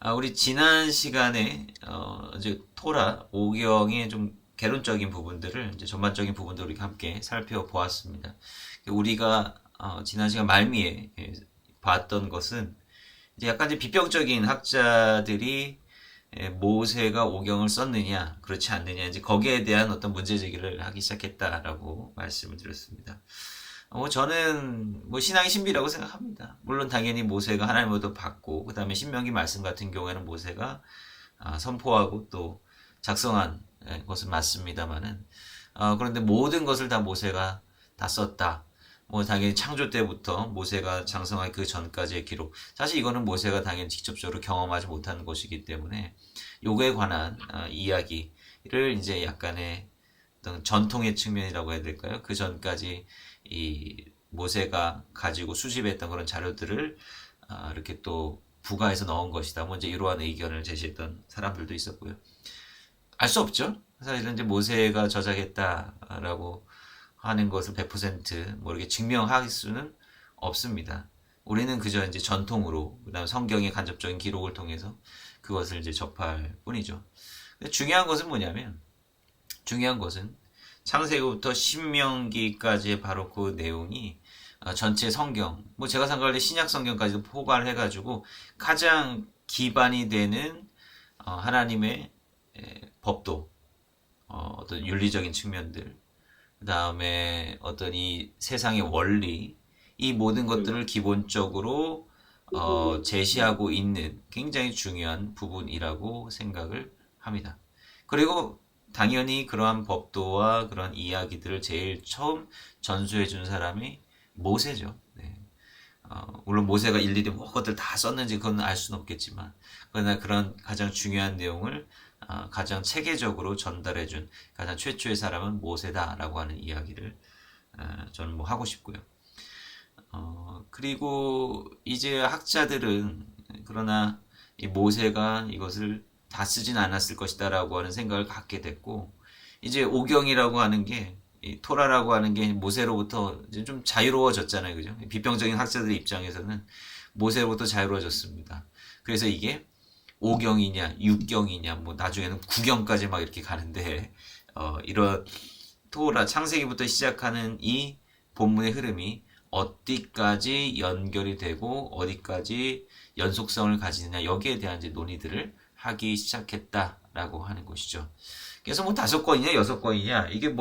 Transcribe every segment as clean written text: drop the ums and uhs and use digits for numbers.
우리 지난 시간에 이제 토라 오경의 좀 개론적인 부분들을 이제 전반적인 부분들을 우리가 함께 살펴보았습니다. 우리가 지난 시간 말미에 봤던 것은 이제 약간 이제 비평적인 학자들이 모세가 오경을 썼느냐 그렇지 않느냐 이제 거기에 대한 어떤 문제 제기를 하기 시작했다라고 말씀을 드렸습니다. 저는 신앙의 신비라고 생각합니다. 물론 당연히 모세가 하나님으로부터 받고 그 다음에 신명기 말씀 같은 경우에는 모세가 선포하고 또 작성한 것은 맞습니다만은 그런데 모든 것을 다 모세가 다 썼다. 당연히 창조 때부터 모세가 장성하기 그 전까지의 기록. 사실 이거는 모세가 당연히 직접적으로 경험하지 못하는 것이기 때문에 요거에 관한 이야기를 이제 약간의 어떤 전통의 측면이라고 해야 될까요? 그 전까지 이 모세가 가지고 수집했던 그런 자료들을 이렇게 또 부가해서 넣은 것이다. 이제 이러한 의견을 제시했던 사람들도 있었고요. 알 수 없죠. 사실은 이제 모세가 저작했다라고 하는 것을 100% 이렇게 증명할 수는 없습니다. 우리는 그저 이제 전통으로, 그다음 성경의 간접적인 기록을 통해서 그것을 이제 접할 뿐이죠. 근데 중요한 것은 뭐냐면, 중요한 것은 창세기부터 신명기까지의 바로 그 내용이 전체 성경, 제가 생각할 때 신약 성경까지도 포괄을 해가지고 가장 기반이 되는 하나님의 법도, 어떤 윤리적인 측면들, 그 다음에 어떤 이 세상의 원리, 이 모든 것들을 기본적으로 제시하고 있는 굉장히 중요한 부분이라고 생각을 합니다. 그리고 당연히 그러한 법도와 그런 이야기들을 제일 처음 전수해 준 사람이 모세죠. 네. 물론 모세가 일일이 것들 다 썼는지 그건 알 수는 없겠지만, 그러나 그런 가장 중요한 내용을 가장 체계적으로 전달해 준 가장 최초의 사람은 모세다라고 하는 이야기를 저는 하고 싶고요. 그리고 이제 학자들은 그러나 이 모세가 이것을 다 쓰진 않았을 것이다라고 하는 생각을 갖게 됐고, 이제 오경이라고 하는 게, 이 토라라고 하는 게 모세로부터 이제 좀 자유로워졌잖아요. 그죠? 비평적인 학자들의 입장에서는 모세로부터 자유로워졌습니다. 그래서 이게 오경이냐, 육경이냐, 나중에는 구경까지 막 이렇게 가는데, 이런 토라, 창세기부터 시작하는 이 본문의 흐름이 어디까지 연결이 되고, 어디까지 연속성을 가지느냐, 여기에 대한 이제 논의들을 하기 시작했다라고 하는 것이죠. 그래서 5건이냐, 6건이냐, 이게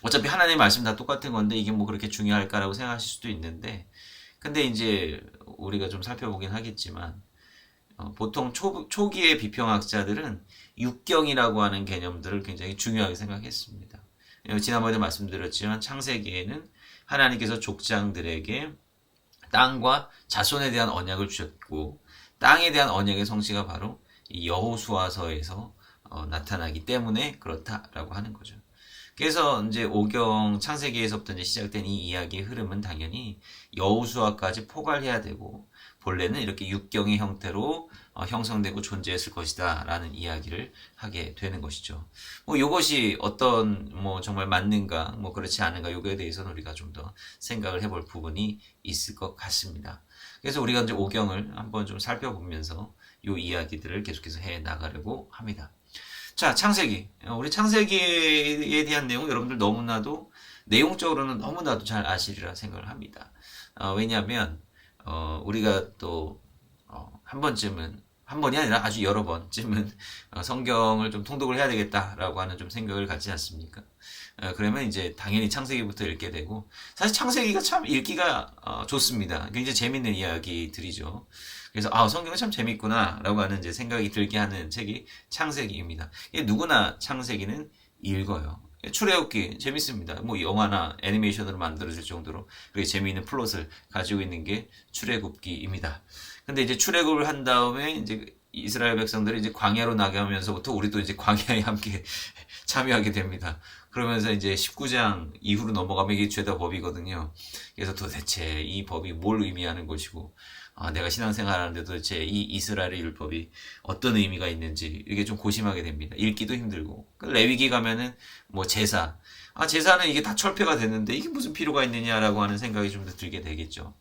어차피 하나님의 말씀 다 똑같은 건데, 이게 그렇게 중요할까라고 생각하실 수도 있는데, 근데 이제 우리가 좀 살펴보긴 하겠지만, 보통 초기의 비평학자들은 육경이라고 하는 개념들을 굉장히 중요하게 생각했습니다. 지난번에 말씀드렸지만 창세기에는 하나님께서 족장들에게 땅과 자손에 대한 언약을 주셨고, 땅에 대한 언약의 성취가 바로 이 여호수아서에서 나타나기 때문에 그렇다라고 하는 거죠. 그래서 이제 오경 창세기에서부터 이제 시작된 이 이야기의 흐름은 당연히 여호수아까지 포괄해야 되고, 본래는 이렇게 육경의 형태로 형성되고 존재했을 것이다 라는 이야기를 하게 되는 것이죠. 이것이 어떤 정말 맞는가 그렇지 않은가, 요거에 대해서는 우리가 좀 더 생각을 해볼 부분이 있을 것 같습니다. 그래서 우리가 이제 오경을 한번 좀 살펴보면서 요 이야기들을 계속해서 해 나가려고 합니다. 자, 창세기. 우리 창세기에 대한 내용 여러분들 너무나도 내용적으로는 너무나도 잘 아시리라 생각을 합니다. 왜냐하면 우리가 또 한 번쯤은, 한 번이 아니라 아주 여러 번쯤은 성경을 좀 통독을 해야 되겠다라고 하는 좀 생각을 갖지 않습니까? 그러면 이제 당연히 창세기부터 읽게 되고, 사실 창세기가 참 읽기가 좋습니다. 굉장히 재밌는 이야기들이죠. 그래서 성경은 참 재밌구나라고 하는 이제 생각이 들게 하는 책이 창세기입니다. 누구나 창세기는 읽어요. 출애굽기 재밌습니다. 영화나 애니메이션으로 만들어질 정도로 그렇게 재미있는 플롯을 가지고 있는 게 출애굽기입니다. 근데 이제 출애굽을 한 다음에 이제 이스라엘 백성들이 이제 광야로 나가면서부터 우리도 이제 광야에 함께 참여하게 됩니다. 그러면서 이제 19장 이후로 넘어가면 이게 죄다 법이거든요. 그래서 도대체 이 법이 뭘 의미하는 것이고, 내가 신앙생활 하는데 도대체 이 이스라엘의 율법이 어떤 의미가 있는지 이게 좀 고심하게 됩니다. 읽기도 힘들고. 레위기 가면은 제사. 제사는 이게 다 철폐가 됐는데 이게 무슨 필요가 있느냐라고 하는 생각이 좀 더 들게 되겠죠.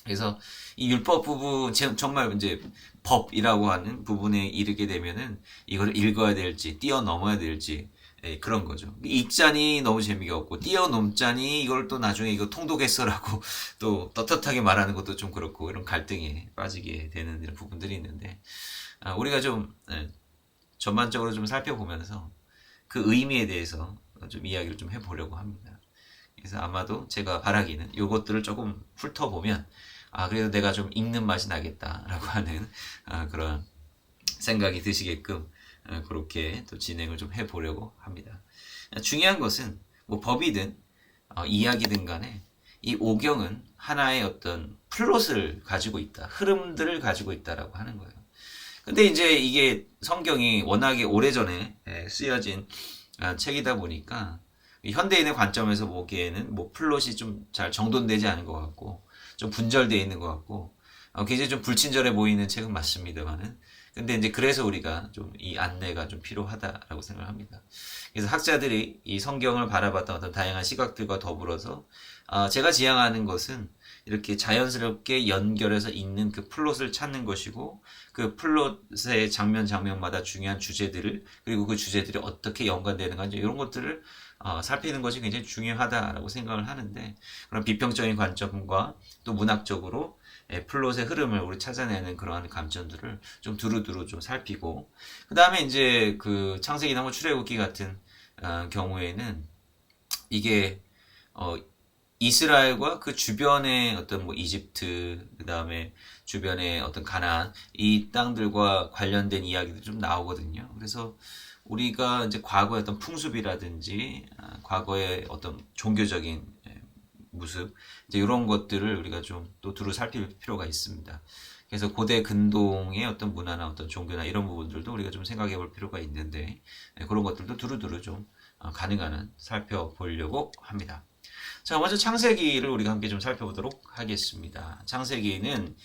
그래서 이 율법 부분, 정말 이제 법이라고 하는 부분에 이르게 되면은 이걸 읽어야 될지, 뛰어넘어야 될지, 그런 거죠. 읽자니 너무 재미가 없고, 뛰어넘자니 이걸 또 나중에 이거 통독했어라고 또 떳떳하게 말하는 것도 좀 그렇고, 이런 갈등에 빠지게 되는 이런 부분들이 있는데, 우리가 좀, 전반적으로 좀 살펴보면서 그 의미에 대해서 좀 이야기를 좀 해보려고 합니다. 그래서 아마도 제가 바라기는 요것들을 조금 훑어보면 그래도 내가 좀 읽는 맛이 나겠다라고 하는 그런 생각이 드시게끔 그렇게 또 진행을 좀 해보려고 합니다. 중요한 것은 뭐 법이든 이야기든 간에 이 오경은 하나의 어떤 플롯을 가지고 있다, 흐름들을 가지고 있다라고 하는 거예요. 근데 이제 이게 성경이 워낙에 오래전에 쓰여진 책이다 보니까 현대인의 관점에서 보기에는 뭐 플롯이 좀 잘 정돈되지 않은 것 같고 좀 분절되어 있는 것 같고 굉장히 좀 불친절해 보이는 책은 맞습니다만은 근데 이제 그래서 우리가 좀 이 안내가 좀 필요하다라고 생각을 합니다. 그래서 학자들이 이 성경을 바라봤던 어떤 다양한 시각들과 더불어서 제가 지향하는 것은 이렇게 자연스럽게 연결해서 있는 그 플롯을 찾는 것이고 그 플롯의 장면 장면마다 중요한 주제들을 그리고 그 주제들이 어떻게 연관되는가 이런 것들을 살피는 것이 굉장히 중요하다라고 생각을 하는데 그런 비평적인 관점과 또 문학적으로 플롯의 흐름을 우리 찾아내는 그러한 감점들을 좀 두루두루 좀 살피고 그 다음에 이제 그 창세기나 뭐 출애굽기 같은 경우에는 이게 이스라엘과 그 주변의 어떤 뭐 이집트 그 다음에 주변의 어떤 가나안 이 땅들과 관련된 이야기도 좀 나오거든요. 그래서 우리가 이제 과거의 어떤 풍습이라든지 과거의 어떤 종교적인 모습 이제 이런 것들을 우리가 좀 또 두루 살필 필요가 있습니다. 그래서 고대 근동의 어떤 문화나 어떤 종교나 이런 부분들도 우리가 좀 생각해 볼 필요가 있는데 그런 것들도 두루두루 좀 가능한 한 살펴보려고 합니다. 자, 먼저 창세기를 우리가 함께 좀 살펴보도록 하겠습니다. 창세기는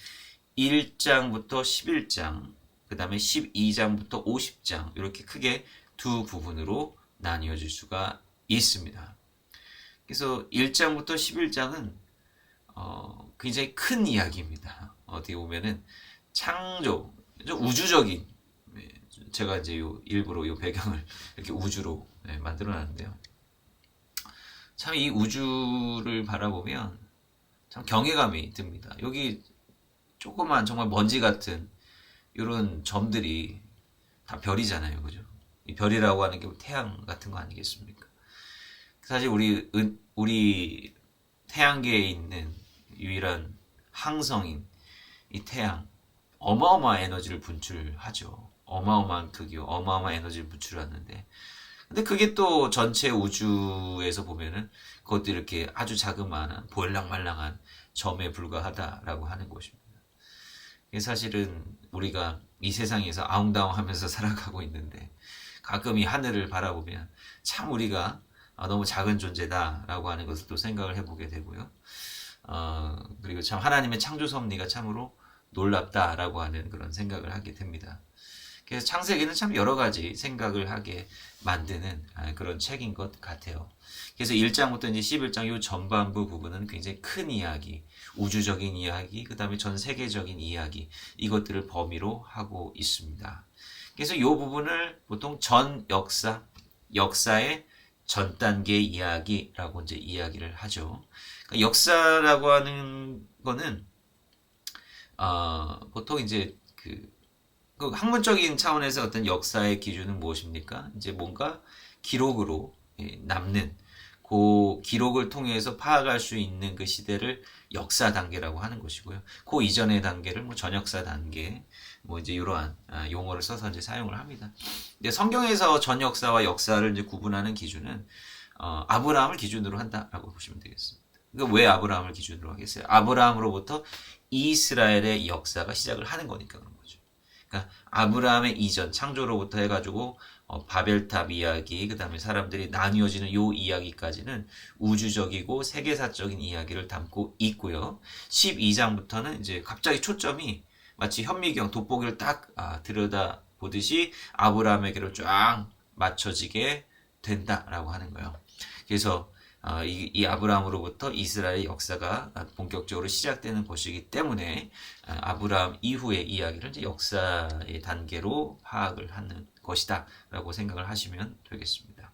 1장부터 11장, 그 다음에 12장부터 50장 이렇게 크게 두 부분으로 나뉘어질 수가 있습니다. 그래서 1장부터 11장은 굉장히 큰 이야기입니다. 어떻게 보면은 창조, 우주적인 제가 이제 일부러 요 배경을 이렇게 우주로 만들어놨는데요. 참 이 우주를 바라보면 참 경외감이 듭니다. 여기 조그만 정말 먼지 같은 이런 점들이 다 별이잖아요, 그죠? 이 별이라고 하는 게 태양 같은 거 아니겠습니까? 사실 우리 태양계에 있는 유일한 항성인 이 태양 어마어마한 에너지를 분출하죠. 어마어마한 크기요, 어마어마한 에너지를 분출하는데 근데 그게 또 전체 우주에서 보면은 그것도 이렇게 아주 자그마한 볼랑말랑한 점에 불과하다라고 하는 것입니다. 사실은 우리가 이 세상에서 아웅다웅 하면서 살아가고 있는데 가끔 이 하늘을 바라보면 참 우리가 너무 작은 존재다라고 하는 것을 또 생각을 해보게 되고요. 그리고 참 하나님의 창조 섭리가 참으로 놀랍다라고 하는 그런 생각을 하게 됩니다. 그래서 창세기는 참 여러 가지 생각을 하게 만드는 그런 책인 것 같아요. 그래서 1장부터 이제 11장 요 전반부 부분은 굉장히 큰 이야기, 우주적인 이야기, 그 다음에 전 세계적인 이야기, 이것들을 범위로 하고 있습니다. 그래서 요 부분을 보통 전 역사의 전 단계 이야기라고 이제 이야기를 하죠. 그러니까 역사라고 하는 거는, 보통 이제 그 학문적인 차원에서 어떤 역사의 기준은 무엇입니까? 이제 뭔가 기록으로 남는 그 기록을 통해서 파악할 수 있는 그 시대를 역사 단계라고 하는 것이고요. 그 이전의 단계를 뭐 전역사 단계, 뭐 이제 이러한 용어를 써서 이제 사용을 합니다. 근데 성경에서 전역사와 역사를 이제 구분하는 기준은 아브라함을 기준으로 한다라고 보시면 되겠습니다. 그러니까 왜 아브라함을 기준으로 하겠어요? 아브라함으로부터 이스라엘의 역사가 시작을 하는 거니까 그런 거죠. 그러니까 아브라함의 이전 창조로부터 해가지고 바벨탑 이야기 그 다음에 사람들이 나뉘어지는 요 이야기까지는 우주적이고 세계사적인 이야기를 담고 있고요. 12장부터는 이제 갑자기 초점이 마치 현미경 돋보기를 딱 들여다 보듯이 아브라함에게로 쫙 맞춰지게 된다라고 하는 거예요. 그래서 이 아브라함으로부터 이스라엘의 역사가 본격적으로 시작되는 것이기 때문에 아브라함 이후의 이야기를 이제 역사의 단계로 파악을 하는 것이다 라고 생각을 하시면 되겠습니다.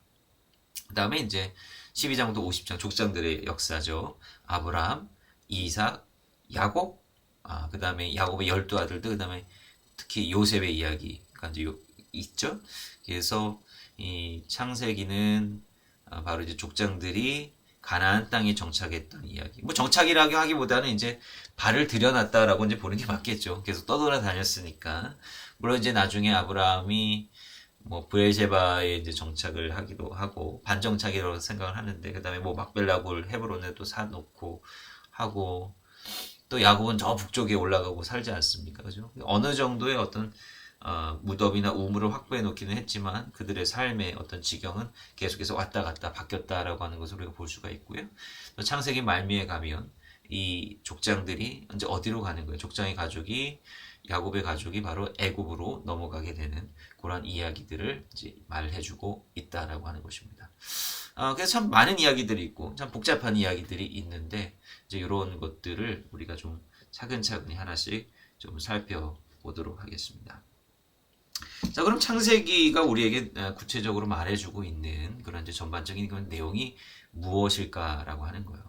그 다음에 이제 12장부터 50장 족장들의 역사죠. 아브라함, 이삭, 야곱, 그 다음에 야곱의 12아들들, 그 다음에 특히 요셉의 이야기가 이제 있죠. 그래서 이 창세기는 바로 이제 족장들이 가나안 땅에 정착했던 이야기. 뭐 정착이라고 하기보다는 이제 발을 들여놨다라고 이제 보는 게 맞겠죠. 계속 떠돌아다녔으니까. 물론 이제 나중에 아브라함이 뭐 브엘제바에 이제 정착을 하기도 하고 반정착이라고 생각을 하는데, 그다음에 뭐 막벨라굴 헤브론에 또 사놓고 하고, 또 야곱은 저 북쪽에 올라가고 살지 않습니까? 그죠? 어느 정도의 어떤 무덤이나 우물을 확보해 놓기는 했지만 그들의 삶의 어떤 지경은 계속해서 왔다 갔다 바뀌었다라고 하는 것을 우리가 볼 수가 있고요. 또 창세기 말미에 가면 이 족장들이 이제 어디로 가는 거예요? 족장의 가족이, 야곱의 가족이 바로 애굽으로 넘어가게 되는 그런 이야기들을 이제 말해주고 있다라고 하는 것입니다. 그래서 참 많은 이야기들이 있고 참 복잡한 이야기들이 있는데, 이제 이런 것들을 우리가 좀 차근차근히 하나씩 좀 살펴보도록 하겠습니다. 자, 그럼 창세기가 우리에게 구체적으로 말해주고 있는 그런 이제 전반적인 그런 내용이 무엇일까라고 하는 거예요.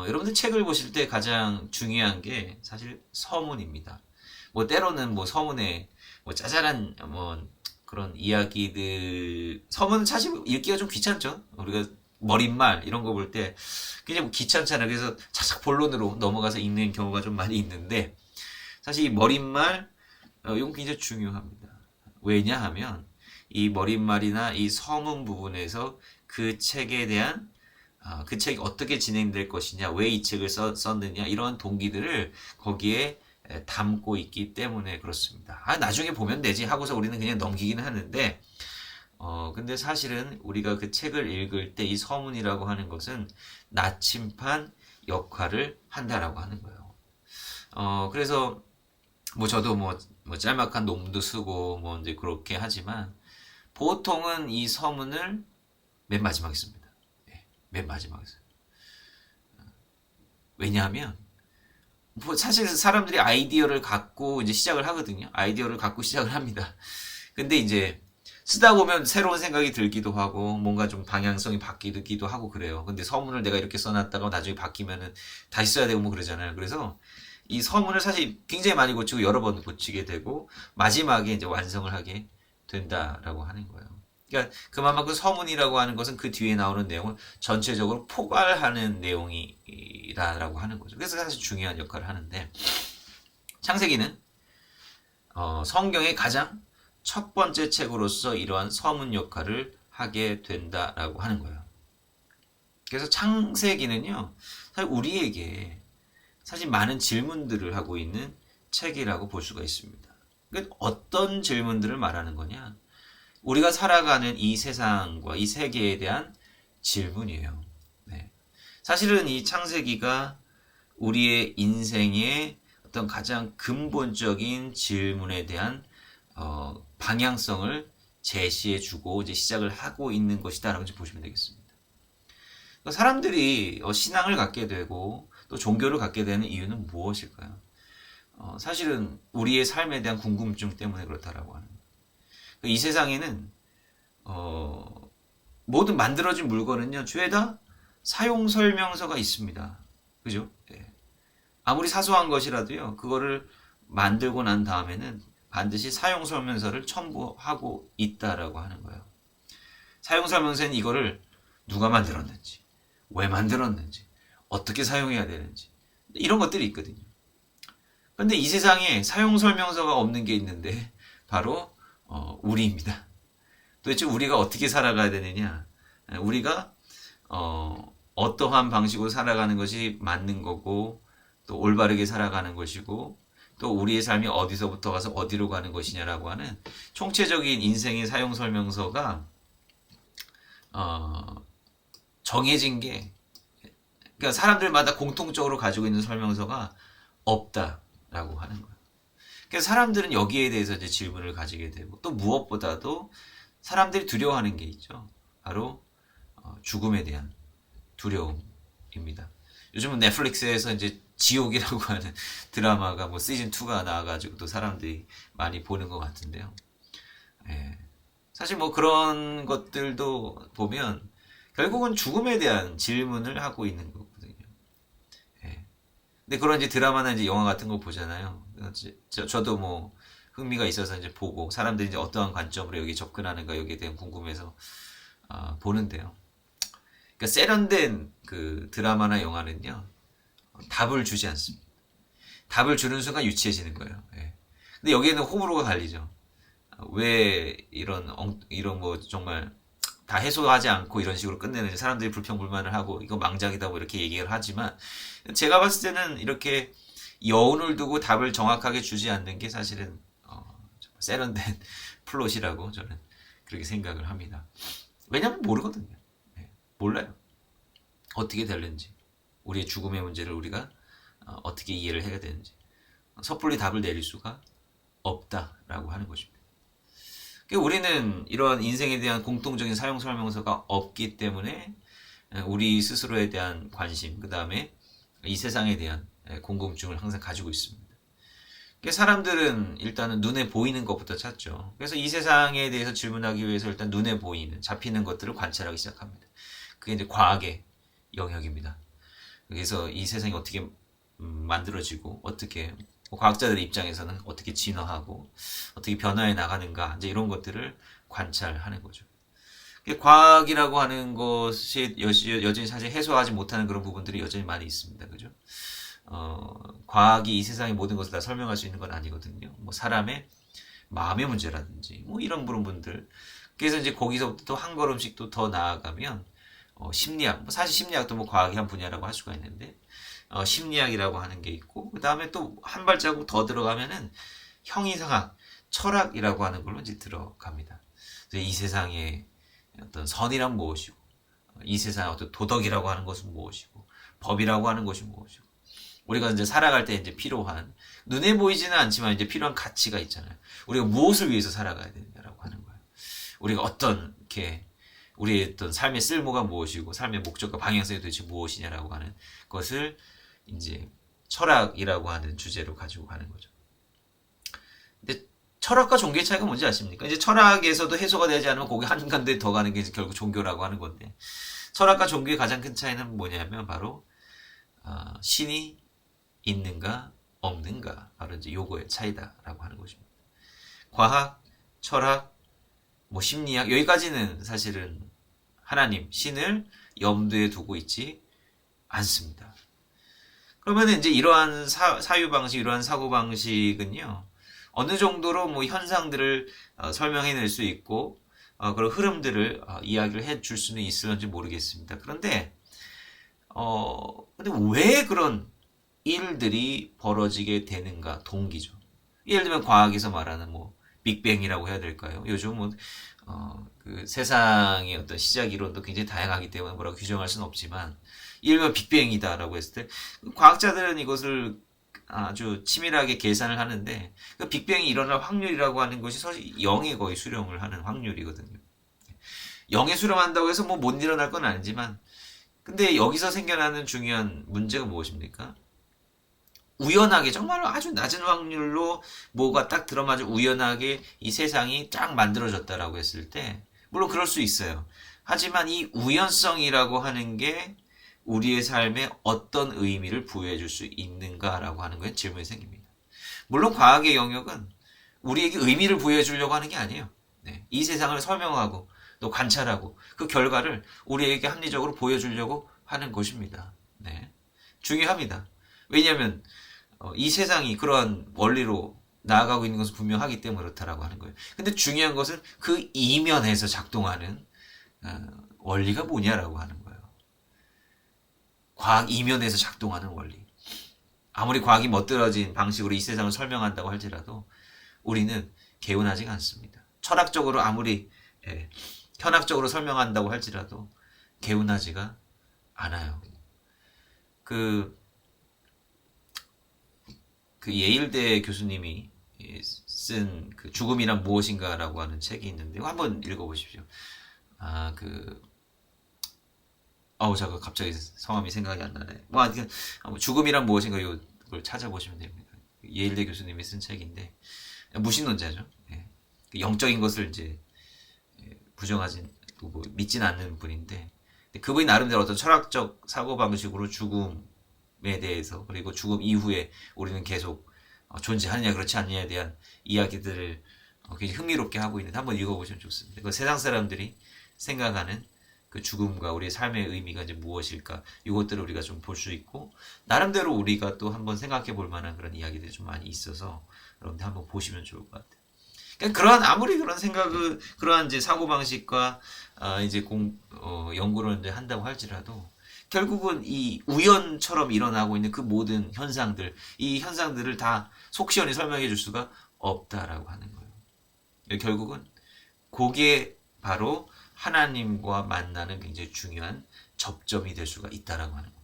여러분들 책을 보실 때 가장 중요한 게 사실 서문입니다. 뭐 때로는 뭐 서문에 뭐 짜잘한 뭐 그런 이야기들, 서문은 사실 읽기가 좀 귀찮죠. 우리가 머릿말 이런 거 볼 때 그냥 뭐 귀찮잖아요. 그래서 차삭 본론으로 넘어가서 읽는 경우가 좀 많이 있는데, 사실 이 머릿말 이건 굉장히 중요합니다. 왜냐하면 이 머릿말이나 이 서문 부분에서 그 책에 대한 그 책이 어떻게 진행될 것이냐, 왜 이 책을 썼느냐, 이런 동기들을 거기에 담고 있기 때문에 그렇습니다. 나중에 보면 되지 하고서 우리는 그냥 넘기기는 하는데, 근데 사실은 우리가 그 책을 읽을 때 이 서문이라고 하는 것은 나침판 역할을 한다라고 하는 거예요. 그래서 뭐 저도 뭐 짤막한 논문도 쓰고 뭐 이제 그렇게 하지만 보통은 이 서문을 맨 마지막에 씁니다. 맨 마지막에 써요. 왜냐하면 뭐 사실 사람들이 아이디어를 갖고 이제 시작을 하거든요. 아이디어를 갖고 시작을 합니다. 근데 이제 쓰다 보면 새로운 생각이 들기도 하고 뭔가 좀 방향성이 바뀌기도 하고 그래요. 근데 서문을 내가 이렇게 써놨다가 나중에 바뀌면은 다시 써야 되고 뭐 그러잖아요. 그래서 이 서문을 사실 굉장히 많이 고치고 여러 번 고치게 되고 마지막에 이제 완성을 하게 된다라고 하는 거예요. 그러니까 그만큼 서문이라고 하는 것은 그 뒤에 나오는 내용을 전체적으로 포괄하는 내용이라고 하는 거죠. 그래서 사실 중요한 역할을 하는데, 창세기는 성경의 가장 첫 번째 책으로서 이러한 서문 역할을 하게 된다라고 하는 거예요. 그래서 창세기는요, 사실 우리에게 사실 많은 질문들을 하고 있는 책이라고 볼 수가 있습니다. 그러니까 어떤 질문들을 말하는 거냐? 우리가 살아가는 이 세상과 이 세계에 대한 질문이에요. 네. 사실은 이 창세기가 우리의 인생의 어떤 가장 근본적인 질문에 대한 방향성을 제시해주고 이제 시작을 하고 있는 것이다라고 보시면 되겠습니다. 그러니까 사람들이 신앙을 갖게 되고 또 종교를 갖게 되는 이유는 무엇일까요? 사실은 우리의 삶에 대한 궁금증 때문에 그렇다라고 하는 거예요. 이 세상에는 모든 만들어진 물건은요, 죄다 사용 설명서가 있습니다. 그죠? 네. 아무리 사소한 것이라도요, 그거를 만들고 난 다음에는 반드시 사용 설명서를 첨부하고 있다라고 하는 거예요. 사용 설명서는 이거를 누가 만들었는지, 왜 만들었는지, 어떻게 사용해야 되는지, 이런 것들이 있거든요. 그런데 이 세상에 사용 설명서가 없는 게 있는데 바로 우리입니다. 도대체 우리가 어떻게 살아가야 되느냐, 우리가 어떠한 방식으로 살아가는 것이 맞는 거고 또 올바르게 살아가는 것이고 또 우리의 삶이 어디서부터 가서 어디로 가는 것이냐라고 하는 총체적인 인생의 사용 설명서가 정해진 게, 그러니까 사람들마다 공통적으로 가지고 있는 설명서가 없다라고 하는 거예요. 그래서 사람들은 여기에 대해서 이제 질문을 가지게 되고, 또 무엇보다도 사람들이 두려워하는 게 있죠. 바로 죽음에 대한 두려움입니다. 요즘은 넷플릭스에서 이제 지옥이라고 하는 드라마가 뭐 시즌 2가 나와가지고 또 사람들이 많이 보는 것 같은데요. 예. 사실 뭐 그런 것들도 보면 결국은 죽음에 대한 질문을 하고 있는 거거든요. 예. 근데 그런 이제 드라마나 이제 영화 같은 거 보잖아요. 저도 뭐 흥미가 있어서 이제 보고 사람들이 이제 어떠한 관점으로 여기 접근하는가 여기에 대한 궁금해서 보는데요. 그러니까 세련된 그 드라마나 영화는요 답을 주지 않습니다. 답을 주는 순간 유치해지는 거예요. 예. 근데 여기에는 호불호가 갈리죠. 왜 이런 뭐 정말 다 해소하지 않고 이런 식으로 끝내는 사람들이 불평불만을 하고 이거 망작이다 뭐 이렇게 얘기를 하지만 제가 봤을 때는 이렇게 여운을 두고 답을 정확하게 주지 않는 게 사실은 세련된 플롯이라고 저는 그렇게 생각을 합니다. 왜냐면 모르거든요. 네, 몰라요. 어떻게 될는지 우리의 죽음의 문제를 우리가 어떻게 이해를 해야 되는지 섣불리 답을 내릴 수가 없다라고 하는 것입니다. 우리는 이러한 인생에 대한 공통적인 사용 설명서가 없기 때문에 우리 스스로에 대한 관심, 그 다음에 이 세상에 대한 궁금증을 항상 가지고 있습니다. 사람들은 일단은 눈에 보이는 것부터 찾죠. 그래서 이 세상에 대해서 질문하기 위해서 일단 눈에 보이는, 잡히는 것들을 관찰하기 시작합니다. 그게 이제 과학의 영역입니다. 그래서 이 세상이 어떻게 만들어지고, 어떻게, 과학자들의 입장에서는 어떻게 진화하고, 어떻게 변화해 나가는가, 이제 이런 것들을 관찰하는 거죠. 과학이라고 하는 것이 여전히 사실 해소하지 못하는 그런 부분들이 여전히 많이 있습니다. 그죠? 과학이 이 세상의 모든 것을 다 설명할 수 있는 건 아니거든요. 뭐 사람의 마음의 문제라든지 뭐 이런 부분들. 그래서 이제 거기서부터 또 한 걸음씩 또 더 나아가면 심리학. 뭐 사실 심리학도 뭐 과학의 한 분야라고 할 수가 있는데 심리학이라고 하는 게 있고 그 다음에 또 한 발자국 더 들어가면은 형이상학, 철학이라고 하는 걸로 이제 들어갑니다. 이 세상의 어떤 선이란 무엇이고 이 세상의 어떤 도덕이라고 하는 것은 무엇이고 법이라고 하는 것이 무엇이고 우리가 이제 살아갈 때 이제 필요한 눈에 보이지는 않지만 이제 필요한 가치가 있잖아요. 우리가 무엇을 위해서 살아가야 되느냐라고 하는 거예요. 우리가 어떤 이렇게 우리의 어떤 삶의 쓸모가 무엇이고 삶의 목적과 방향성이 도대체 무엇이냐라고 하는 것을 이제 철학이라고 하는 주제로 가지고 가는 거죠. 근데 철학과 종교의 차이가 뭔지 아십니까? 이제 철학에서도 해소가 되지 않으면 거기 한 간데 더 가는 게 이제 결국 종교라고 하는 건데 철학과 종교의 가장 큰 차이는 뭐냐면 바로 신이 있는가 없는가 바로 이제 요거의 차이다라고 하는 것입니다. 과학, 철학, 뭐 심리학 여기까지는 사실은 하나님, 신을 염두에 두고 있지 않습니다. 그러면 이제 이러한 사유 방식, 이러한 사고 방식은요 어느 정도로 뭐 현상들을 설명해낼 수 있고 그런 흐름들을 이야기를 해줄 수는 있을지 모르겠습니다. 그런데 근데 왜 그런 일들이 벌어지게 되는가 동기죠. 예를 들면 과학에서 말하는 뭐 빅뱅이라고 해야 될까요? 요즘 뭐 그 세상의 어떤 시작 이론도 굉장히 다양하기 때문에 뭐라고 규정할 수는 없지만 예를 들면 빅뱅이다라고 했을 때 과학자들은 이것을 아주 치밀하게 계산을 하는데 그 빅뱅이 일어날 확률이라고 하는 것이 사실 0에 거의 수렴을 하는 확률이거든요. 0에 수렴한다고 해서 뭐 못 일어날 건 아니지만 근데 여기서 생겨나는 중요한 문제가 무엇입니까? 우연하게 정말 아주 낮은 확률로 뭐가 딱 들어맞아 우연하게 이 세상이 쫙 만들어졌다라고 했을 때 물론 그럴 수 있어요. 하지만 이 우연성이라고 하는 게 우리의 삶에 어떤 의미를 부여해 줄 수 있는가라고 하는 거에 질문이 생깁니다. 물론 과학의 영역은 우리에게 의미를 부여해 주려고 하는 게 아니에요. 네. 이 세상을 설명하고 또 관찰하고 그 결과를 우리에게 합리적으로 보여주려고 하는 것입니다. 네. 중요합니다. 왜냐하면 이 세상이 그러한 원리로 나아가고 있는 것은 분명하기 때문에 그렇다라고 하는 거예요. 근데 중요한 것은 그 이면에서 작동하는 원리가 뭐냐라고 하는 거예요. 과학 이면에서 작동하는 원리. 아무리 과학이 멋들어진 방식으로 이 세상을 설명한다고 할지라도 우리는 개운하지가 않습니다. 철학적으로 아무리 현학적으로 설명한다고 할지라도 개운하지가 않아요. 그 예일대 교수님이 쓴 그 죽음이란 무엇인가라고 하는 책이 있는데 한번 읽어보십시오. 아우, 잠깐 갑자기 성함이 생각이 안 나네. 뭐 하여튼 죽음이란 무엇인가 이걸 찾아보시면 됩니다. 예일대 교수님이 쓴 책인데 무신론자죠. 예. 영적인 것을 이제 부정하진 뭐 믿진 않는 분인데 그분이 나름대로 어떤 철학적 사고 방식으로 죽음에 대해서 그리고 죽음 이후에 우리는 계속 존재하느냐 그렇지 않느냐에 대한 이야기들을 굉장히 흥미롭게 하고 있는데 한번 읽어보시면 좋습니다. 그 세상 사람들이 생각하는 그 죽음과 우리의 삶의 의미가 이제 무엇일까 이것들을 우리가 좀 볼 수 있고 나름대로 우리가 또 한번 생각해 볼 만한 그런 이야기들이 좀 많이 있어서 여러분들 한번 보시면 좋을 것 같아요. 그러니까 그러한 아무리 그런 생각을 그러한 이제 사고 방식과 이제 연구를 이제 한다고 할지라도 결국은 이 우연처럼 일어나고 있는 그 모든 현상들 이 현상들을 다 속 시원히 설명해 줄 수가 없다라고 하는 거예요. 결국은 그게 바로 하나님과 만나는 굉장히 중요한 접점이 될 수가 있다라고 하는 겁니다.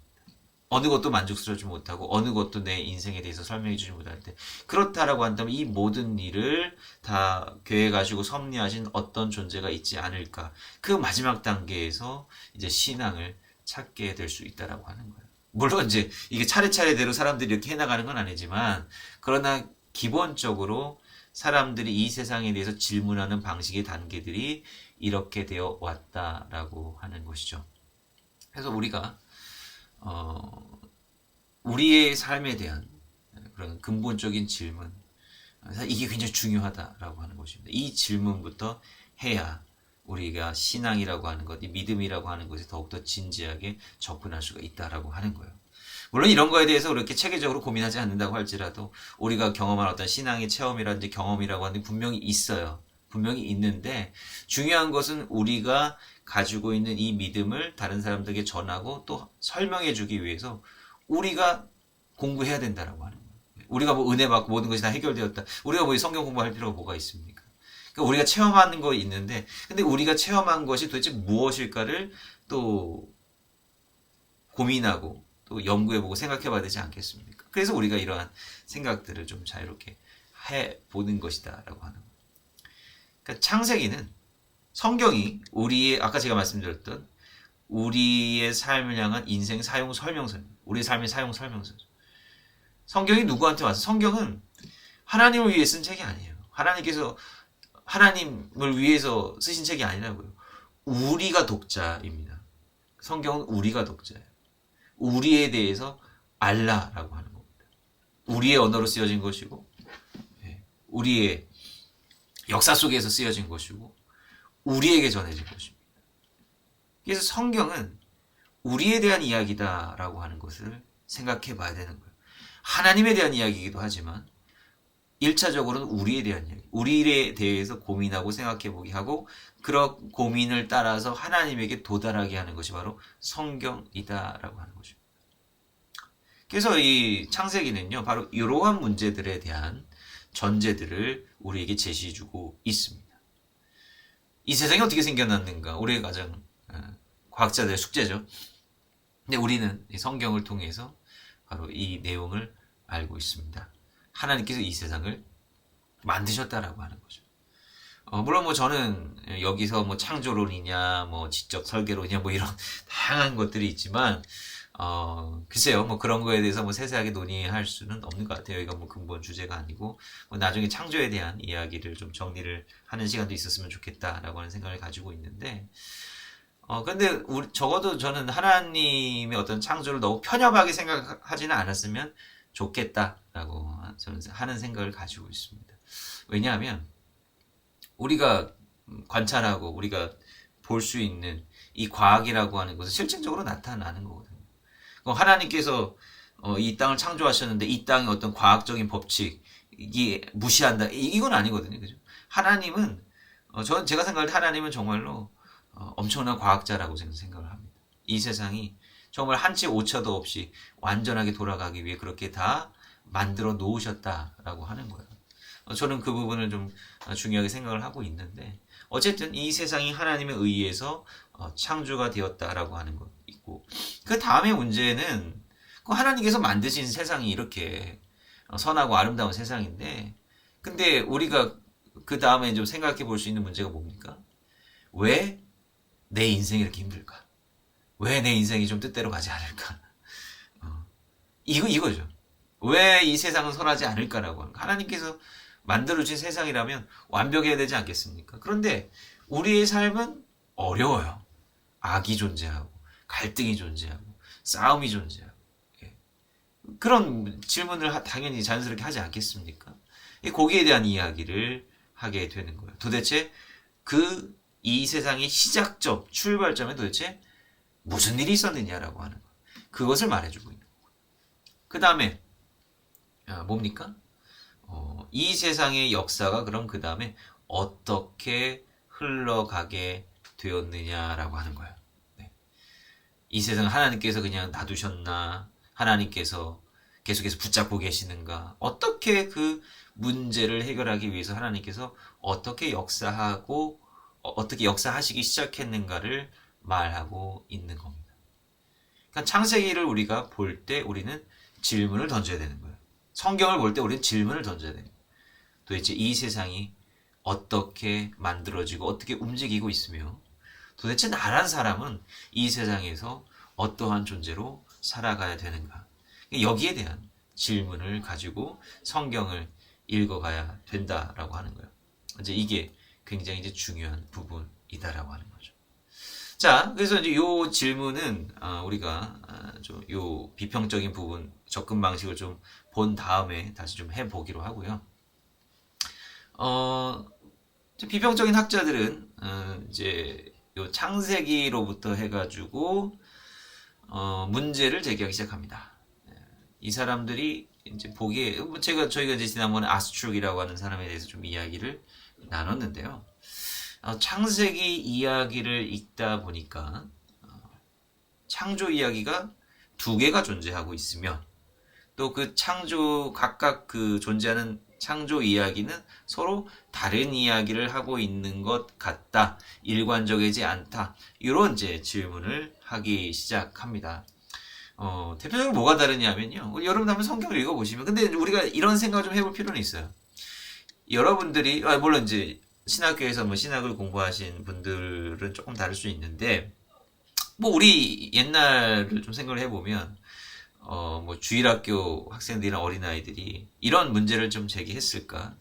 어느 것도 만족스러우지 못하고 어느 것도 내 인생에 대해서 설명해 주지 못할 때 그렇다라고 한다면 이 모든 일을 다 계획하시고 섭리하신 어떤 존재가 있지 않을까 그 마지막 단계에서 이제 신앙을 찾게 될 수 있다라고 하는 거예요. 물론 이제 이게 차례차례대로 사람들이 이렇게 해나가는 건 아니지만 그러나 기본적으로 사람들이 이 세상에 대해서 질문하는 방식의 단계들이 이렇게 되어 왔다라고 하는 것이죠. 그래서 우리가 우리의 삶에 대한 그런 근본적인 질문 이게 굉장히 중요하다라고 하는 것입니다. 이 질문부터 해야 우리가 신앙이라고 하는 것, 이 믿음이라고 하는 것에 더욱더 진지하게 접근할 수가 있다라고 하는 거예요. 물론 이런 거에 대해서 그렇게 체계적으로 고민하지 않는다고 할지라도 우리가 경험한 어떤 신앙의 체험이라든지 경험이라고 하는 게 분명히 있어요. 분명히 있는데 중요한 것은 우리가 가지고 있는 이 믿음을 다른 사람들에게 전하고 또 설명해 주기 위해서 우리가 공부해야 된다라고 하는 거예요. 우리가 뭐 은혜 받고 모든 것이 다 해결되었다. 우리가 뭐 성경 공부할 필요가 뭐가 있습니까? 그러니까 우리가 체험하는 거 있는데 근데 우리가 체험한 것이 도대체 무엇일까를 또 고민하고 또 연구해보고 생각해봐야 되지 않겠습니까? 그래서 우리가 이러한 생각들을 좀 자유롭게 해보는 것이다라고 하는 거예요. 그러니까 창세기는 성경이 우리의 아까 제가 말씀드렸던 우리의 삶을 향한 인생 사용 설명서입니다. 우리의 삶의 사용 설명서죠. 성경이 누구한테 와서 성경은 하나님을 위해 쓴 책이 아니에요. 하나님께서 하나님을 위해서 쓰신 책이 아니라고요. 우리가 독자입니다. 성경은 우리가 독자예요. 우리에 대해서 알라라고 하는 겁니다. 우리의 언어로 쓰여진 것이고 우리의 역사 속에서 쓰여진 것이고 우리에게 전해진 것입니다. 그래서 성경은 우리에 대한 이야기다라고 하는 것을 생각해 봐야 되는 거예요. 하나님에 대한 이야기이기도 하지만 1차적으로는 우리에 대한 이야기, 우리에 대해서 고민하고 생각해 보게 하고 그런 고민을 따라서 하나님에게 도달하게 하는 것이 바로 성경이다라고 하는 것입니다. 그래서 이 창세기는요, 바로 이러한 문제들에 대한 전제들을 우리에게 제시해주고 있습니다. 이 세상이 어떻게 생겨났는가? 우리의 가장 과학자들의 숙제죠. 근데 우리는 이 성경을 통해서 바로 이 내용을 알고 있습니다. 하나님께서 이 세상을 만드셨다라고 하는 거죠. 물론 뭐 저는 여기서 뭐 창조론이냐, 뭐 지적 설계론이냐, 뭐 이런 다양한 것들이 있지만, 글쎄요, 뭐 그런 거에 대해서 뭐 세세하게 논의할 수는 없는 것 같아요. 여기가 뭐 근본 주제가 아니고, 뭐 나중에 창조에 대한 이야기를 좀 정리를 하는 시간도 있었으면 좋겠다라고 하는 생각을 가지고 있는데, 근데 적어도 저는 하나님의 어떤 창조를 너무 편협하게 생각하지는 않았으면 좋겠다라고 저는 하는 생각을 가지고 있습니다. 왜냐하면 우리가 관찰하고 우리가 볼 수 있는 이 과학이라고 하는 것은 실질적으로 나타나는 거거든요. 하나님께서 이 땅을 창조하셨는데 이 땅의 어떤 과학적인 법칙이 무시한다 이건 아니거든요. 그죠? 하나님은 제가 생각할 때 하나님은 정말로 엄청난 과학자라고 생각을 합니다. 이 세상이 정말 한치 오차도 없이 완전하게 돌아가기 위해 그렇게 다 만들어 놓으셨다라고 하는 거예요. 저는 그 부분을 좀 중요하게 생각을 하고 있는데 어쨌든 이 세상이 하나님에 의해서 창조가 되었다라고 하는 것 있고 그 다음에 문제는 하나님께서 만드신 세상이 이렇게 선하고 아름다운 세상인데 근데 우리가 그 다음에 좀 생각해 볼 수 있는 문제가 뭡니까? 왜 내 인생이 이렇게 힘들까? 왜 내 인생이 좀 뜻대로 가지 않을까? 이거죠. 왜 이 세상은 선하지 않을까라고 하는 거. 하나님께서 만들어주신 세상이라면 완벽해야 되지 않겠습니까? 그런데 우리의 삶은 어려워요. 악이 존재하고, 갈등이 존재하고, 싸움이 존재하고. 예. 그런 질문을 당연히 자연스럽게 하지 않겠습니까? 거기에 대한 이야기를 하게 되는 거예요. 도대체 이 세상의 시작점, 출발점에 도대체 무슨 일이 있었느냐라고 하는 거예요. 그것을 말해주고 있는 거예요. 그 다음에 뭡니까? 이 세상의 역사가 그럼 그 다음에 어떻게 흘러가게 되었느냐라고 하는 거예요. 네. 이 세상을 하나님께서 그냥 놔두셨나? 하나님께서 계속해서 붙잡고 계시는가? 어떻게 그 문제를 해결하기 위해서 하나님께서 어떻게 역사하고 어떻게 역사하시기 시작했는가를 말하고 있는 겁니다. 그러니까 창세기를 우리가 볼 때 우리는 질문을 던져야 되는 거예요. 성경을 볼 때 우리는 질문을 던져야 돼요. 도대체 이 세상이 어떻게 만들어지고 어떻게 움직이고 있으며 도대체 나란 사람은 이 세상에서 어떠한 존재로 살아가야 되는가. 여기에 대한 질문을 가지고 성경을 읽어가야 된다라고 하는 거예요. 이제 이게 굉장히 이제 중요한 부분이다라고 하는 거죠. 자, 그래서 이제 요 질문은 우리가 좀 요 비평적인 부분 접근 방식을 좀 본 다음에 다시 좀 해보기로 하고요. 비평적인 학자들은 이제 요 창세기로부터 해가지고 문제를 제기하기 시작합니다. 이 사람들이 이제 보기에 저희가 이제 지난번에 아스트룩이라고 하는 사람에 대해서 좀 이야기를 나눴는데요. 창세기 이야기를 읽다 보니까 창조 이야기가 두 개가 존재하고 있으며 또 그 각각 그 존재하는 창조 이야기는 서로 다른 이야기를 하고 있는 것 같다. 일관적이지 않다. 이런 이제 질문을 하기 시작합니다. 대표적으로 뭐가 다르냐면요. 여러분 한번 성경을 읽어보시면 근데 우리가 이런 생각을 좀 해볼 필요는 있어요. 여러분들이 물론 이제 신학교에서 뭐 신학을 공부하신 분들은 조금 다를 수 있는데 뭐 우리 옛날을 좀 생각을 해보면 뭐 주일학교 학생들이나 어린아이들이 이런 문제를 좀 제기했을까?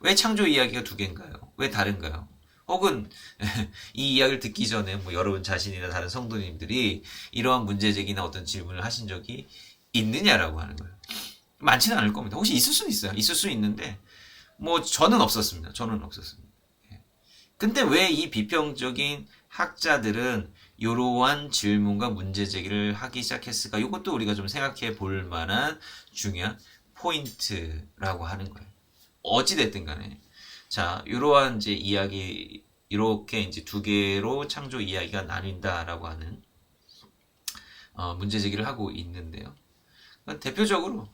왜 창조 이야기가 두 개인가요? 왜 다른가요? 혹은 이 이야기를 듣기 전에 뭐 여러분 자신이나 다른 성도님들이 이러한 문제 제기나 어떤 질문을 하신 적이 있느냐라고 하는 거예요. 많지는 않을 겁니다. 혹시 있을 수는 있어요. 있을 수 있는데 뭐 저는 없었습니다. 근데 왜 이 비평적인 학자들은 이러한 질문과 문제 제기를 하기 시작했을까? 이것도 우리가 좀 생각해 볼 만한 중요한 포인트라고 하는 거예요. 어찌됐든 간에. 자, 이러한 이제 이야기, 이렇게 이제 두 개로 창조 이야기가 나뉜다라고 하는, 문제 제기를 하고 있는데요. 대표적으로,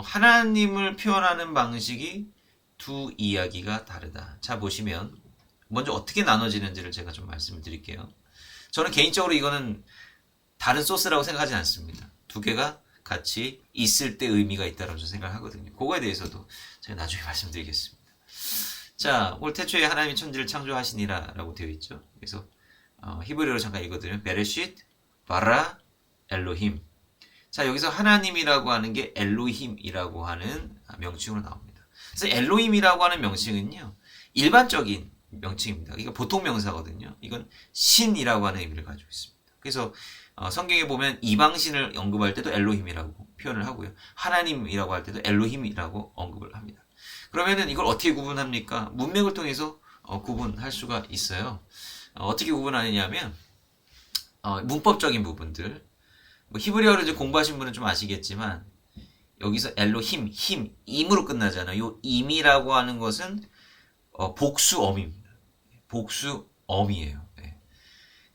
하나님을 표현하는 방식이 두 이야기가 다르다. 자, 보시면, 먼저 어떻게 나눠지는지를 제가 좀 말씀을 드릴게요. 저는 개인적으로 이거는 다른 소스라고 생각하지 않습니다. 두 개가 같이 있을 때 의미가 있다고 저는 생각하거든요. 그거에 대해서도 제가 나중에 말씀드리겠습니다. 자, 올 태초에 하나님이 천지를 창조하시니라 라고 되어 있죠. 그래서 히브리어로 잠깐 읽어드리면 베레쉿 바라 엘로힘. 자, 여기서 하나님이라고 하는 게 엘로힘이라고 하는 명칭으로 나옵니다. 그래서 엘로힘이라고 하는 명칭은요, 일반적인 명칭입니다. 이거 보통 명사거든요. 이건 신이라고 하는 의미를 가지고 있습니다. 그래서 성경에 보면 이방신을 언급할 때도 엘로힘이라고 표현을 하고요. 하나님이라고 할 때도 엘로힘이라고 언급을 합니다. 그러면은 이걸 어떻게 구분합니까? 문맥을 통해서 구분할 수가 있어요. 어떻게 구분하느냐 하면 문법적인 부분들, 뭐 히브리어를 이제 공부하신 분은 좀 아시겠지만 여기서 엘로힘, 힘, 임으로 끝나잖아요. 요 임이라고 하는 것은 복수어입니다. 복수어이에요. 네.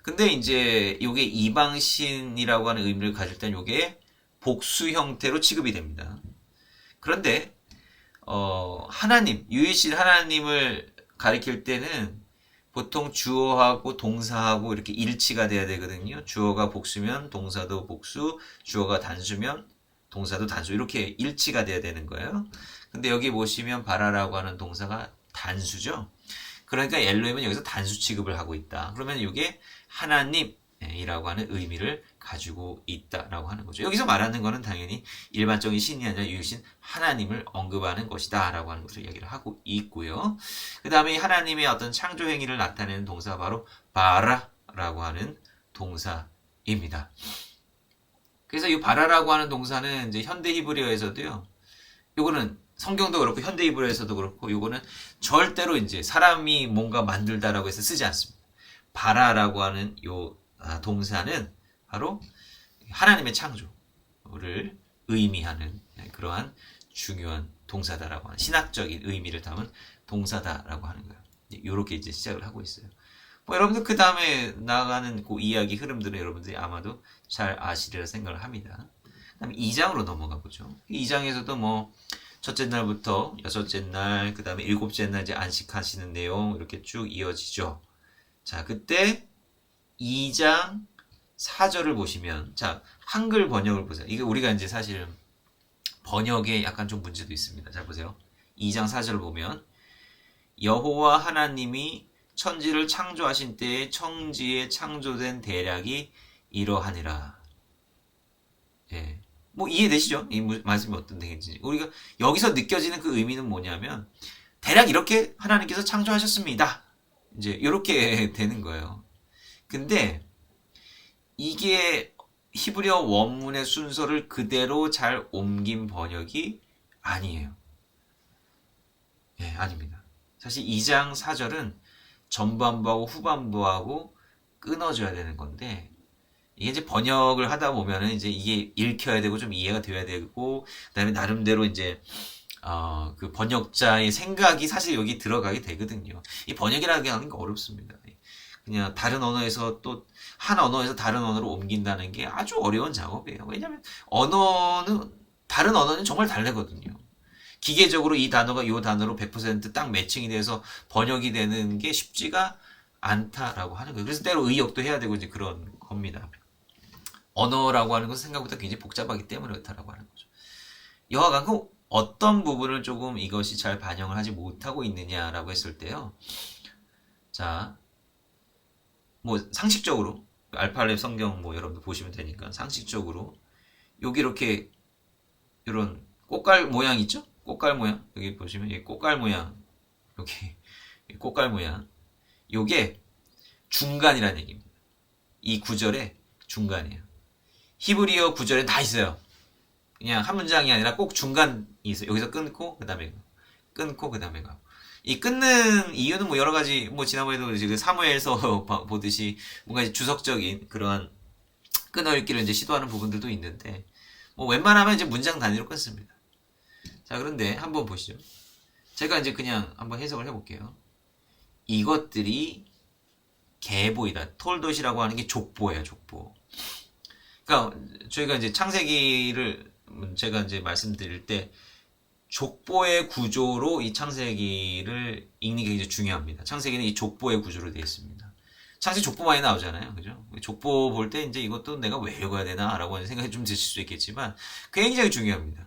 근데 이제 요게 이방신이라고 하는 의미를 가질 땐 요게 복수 형태로 취급이 됩니다. 그런데 하나님, 유일신 하나님을 가리킬 때는 보통 주어하고 동사하고 이렇게 일치가 돼야 되거든요. 주어가 복수면 동사도 복수, 주어가 단수면 동사도 단수, 이렇게 일치가 돼야 되는 거예요. 근데 여기 보시면 바라라고 하는 동사가 단수죠. 그러니까 엘로힘은 여기서 단수 취급을 하고 있다. 그러면 이게 하나님, 이라고 하는 의미를 가지고 있다라고 하는 거죠. 여기서 말하는 거는 당연히 일반적인 신이 아니라 유일신 하나님을 언급하는 것이다 라고 하는 것을 이야기를 하고 있고요. 그 다음에 하나님의 어떤 창조 행위를 나타내는 동사가 바로 바라라고 하는 동사입니다. 그래서 이 바라라고 하는 동사는 이제 현대 히브리어에서도요. 요거는 성경도 그렇고 현대 히브리어에서도 그렇고 요거는 절대로 이제 사람이 뭔가 만들다라고 해서 쓰지 않습니다. 바라라고 하는 요 동사는 바로 하나님의 창조를 의미하는 그러한 중요한 동사다라고 하는 신학적인 의미를 담은 동사다라고 하는 거예요. 이렇게 이제 시작을 하고 있어요. 뭐 여러분들 그 다음에 나아가는 그 이야기 흐름들은 여러분들이 아마도 잘 아시리라 생각을 합니다. 그다음에 2장으로 넘어가 보죠. 2장에서도 뭐 첫째 날부터 여섯째 날, 그 다음에 일곱째 날 이제 안식하시는 내용 이렇게 쭉 이어지죠. 자, 그때 2장 4절을 보시면, 자, 한글 번역을 보세요. 이게 우리가 이제 사실 번역에 약간 좀 문제도 있습니다. 자, 보세요. 2장 4절을 보면, 여호와 하나님이 천지를 창조하신 때에 청지에 창조된 대략이 이러하니라. 예. 뭐 이해되시죠? 이 말씀이 어떤 얘기인지. 우리가 여기서 느껴지는 그 의미는 뭐냐면, 대략 이렇게 하나님께서 창조하셨습니다. 이제 이렇게 되는 거예요. 근데 이게 히브리어 원문의 순서를 그대로 잘 옮긴 번역이 아니에요. 예, 아닙니다. 사실 2장 4절은 전반부하고 후반부하고 끊어줘야 되는 건데, 이게 이제 번역을 하다 보면은 이제 이게 읽혀야 되고 좀 이해가 되어야 되고, 그 다음에 나름대로 이제 그 번역자의 생각이 사실 여기 들어가게 되거든요. 이 번역이라는 하는 게 어렵습니다. 그냥 다른 언어에서 또 한 언어에서 다른 언어로 옮긴다는 게 아주 어려운 작업이에요. 왜냐하면 다른 언어는 정말 다르거든요. 기계적으로 이 단어가 이 단어로 100%딱 매칭이 돼서 번역이 되는 게 쉽지가 않다라고 하는 거예요. 그래서 때로 의역도 해야 되고 이제 그런 겁니다. 언어라고 하는 것은 생각보다 굉장히 복잡하기 때문에 그렇다라고 하는 거죠. 여하간 그 어떤 부분을 조금 이것이 잘 반영을 하지 못하고 있느냐라고 했을 때요. 자, 뭐 상식적으로 알파벳 성경 뭐 여러분들 보시면 되니까 상식적으로 여기 이렇게 이런 꽃갈 모양 있죠? 꽃갈 모양 여기 보시면 이 꽃갈 모양 여기 꽃갈 모양 요게 중간이라는 얘기입니다. 이 구절의 중간이에요. 히브리어 구절에 다 있어요. 그냥 한 문장이 아니라 꼭 중간이 있어요. 여기서 끊고 그 다음에 끊고 그 다음에 가고. 이 끊는 이유는 뭐 여러 가지 뭐 지난번에도 이제 그 사무엘서 보듯이 뭔가 이제 주석적인 그러한 끊어읽기를 이제 시도하는 부분들도 있는데 뭐 웬만하면 이제 문장 단위로 끊습니다. 자, 그런데 한번 보시죠. 제가 이제 그냥 한번 해석을 해볼게요. 이것들이 계보이다. 톨돛이라고 하는 게 족보예요, 족보. 그러니까 저희가 이제 창세기를 제가 이제 말씀드릴 때 족보의 구조로 이 창세기를 읽는 게 굉장히 중요합니다. 창세기는 이 족보의 구조로 되어 있습니다. 창세기 족보 많이 나오잖아요. 그죠? 족보 볼 때 이제 이것도 내가 왜 읽어야 되나? 라고 하는 생각이 좀 드실 수 있겠지만 굉장히 중요합니다.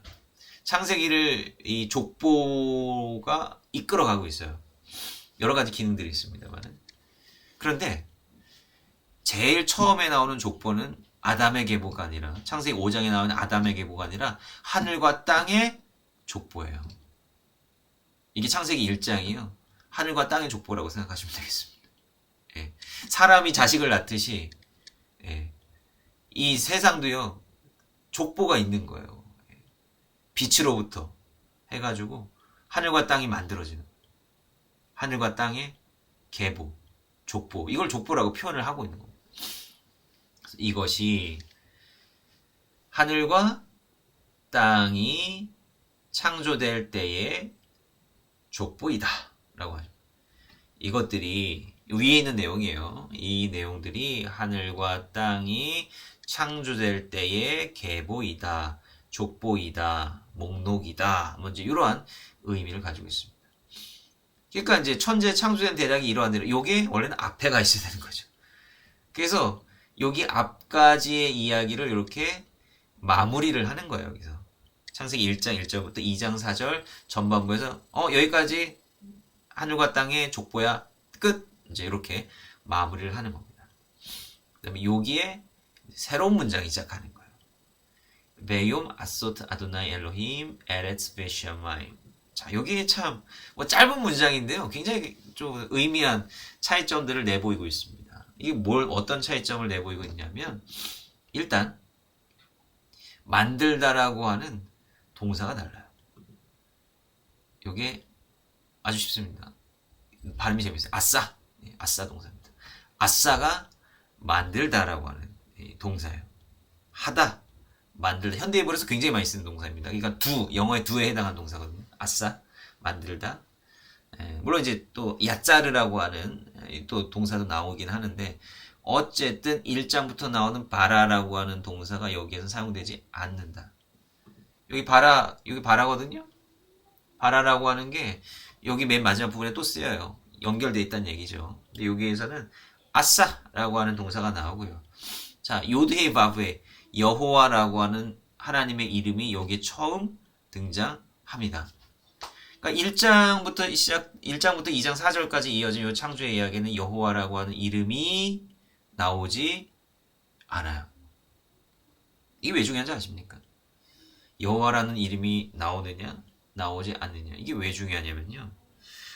창세기를 이 족보가 이끌어가고 있어요. 여러 가지 기능들이 있습니다만은. 그런데 제일 처음에 나오는 족보는 아담의 계보가 아니라 창세기 5장에 나오는 아담의 계보가 아니라 하늘과 땅의 족보예요. 이게 창세기 1장이요. 하늘과 땅의 족보라고 생각하시면 되겠습니다. 예. 사람이 자식을 낳듯이 예. 이 세상도요. 족보가 있는 거예요. 예. 빛으로부터 해가지고 하늘과 땅이 만들어지는 거예요. 하늘과 땅의 계보, 족보. 이걸 족보라고 표현을 하고 있는 겁니다. 이것이 하늘과 땅이 창조될 때의 족보이다 라고 하죠. 이것들이 위에 있는 내용이에요. 이 내용들이 하늘과 땅이 창조될 때의 계보이다, 족보이다, 목록이다, 뭔지 이러한 의미를 가지고 있습니다. 그러니까 이제 천재 창조된 대략이 이러한 대로 요게 원래는 앞에가 있어야 되는 거죠. 그래서 여기 앞까지의 이야기를 이렇게 마무리를 하는 거예요. 여기서 창세기 1장 1절부터 2장 4절 전반부에서 여기까지 하늘과 땅의 족보야 끝. 이제 이렇게 마무리를 하는 겁니다. 그다음에 여기에 새로운 문장이 시작하는 거예요. 베욤 아소트 아도나이 엘로힘 에레츠 베샤마임. 자, 여기에 참 뭐 짧은 문장인데요. 굉장히 좀 의미한 차이점들을 내보이고 있습니다. 이게 어떤 차이점을 내보이고 있냐면 일단 만들다라고 하는 동사가 달라요. 이게 아주 쉽습니다. 발음이 재밌어요. 아싸. 아싸 동사입니다. 아싸가 만들다라고 하는 동사예요. 하다, 만들다. 현대인으로서 굉장히 많이 쓰는 동사입니다. 그러니까 영어의 do에 해당하는 동사거든요. 아싸, 만들다. 물론 이제 또 야짜르라고 하는 또 동사도 나오긴 하는데 어쨌든 1장부터 나오는 바라라고 하는 동사가 여기에서 사용되지 않는다. 여기 바라거든요. 바라라고 하는 게 여기 맨 마지막 부분에 또 쓰여요. 연결돼 있다는 얘기죠. 근데 여기에서는 아싸라고 하는 동사가 나오고요. 자, 요드헤이 바브에 여호와라고 하는 하나님의 이름이 여기에 처음 등장합니다. 그러니까 1장부터 2장 4절까지 이어진 이 창조의 이야기는 여호와라고 하는 이름이 나오지 않아요. 이게 왜 중요한지 아십니까? 여호와라는 이름이 나오느냐, 나오지 않느냐. 이게 왜 중요하냐면요.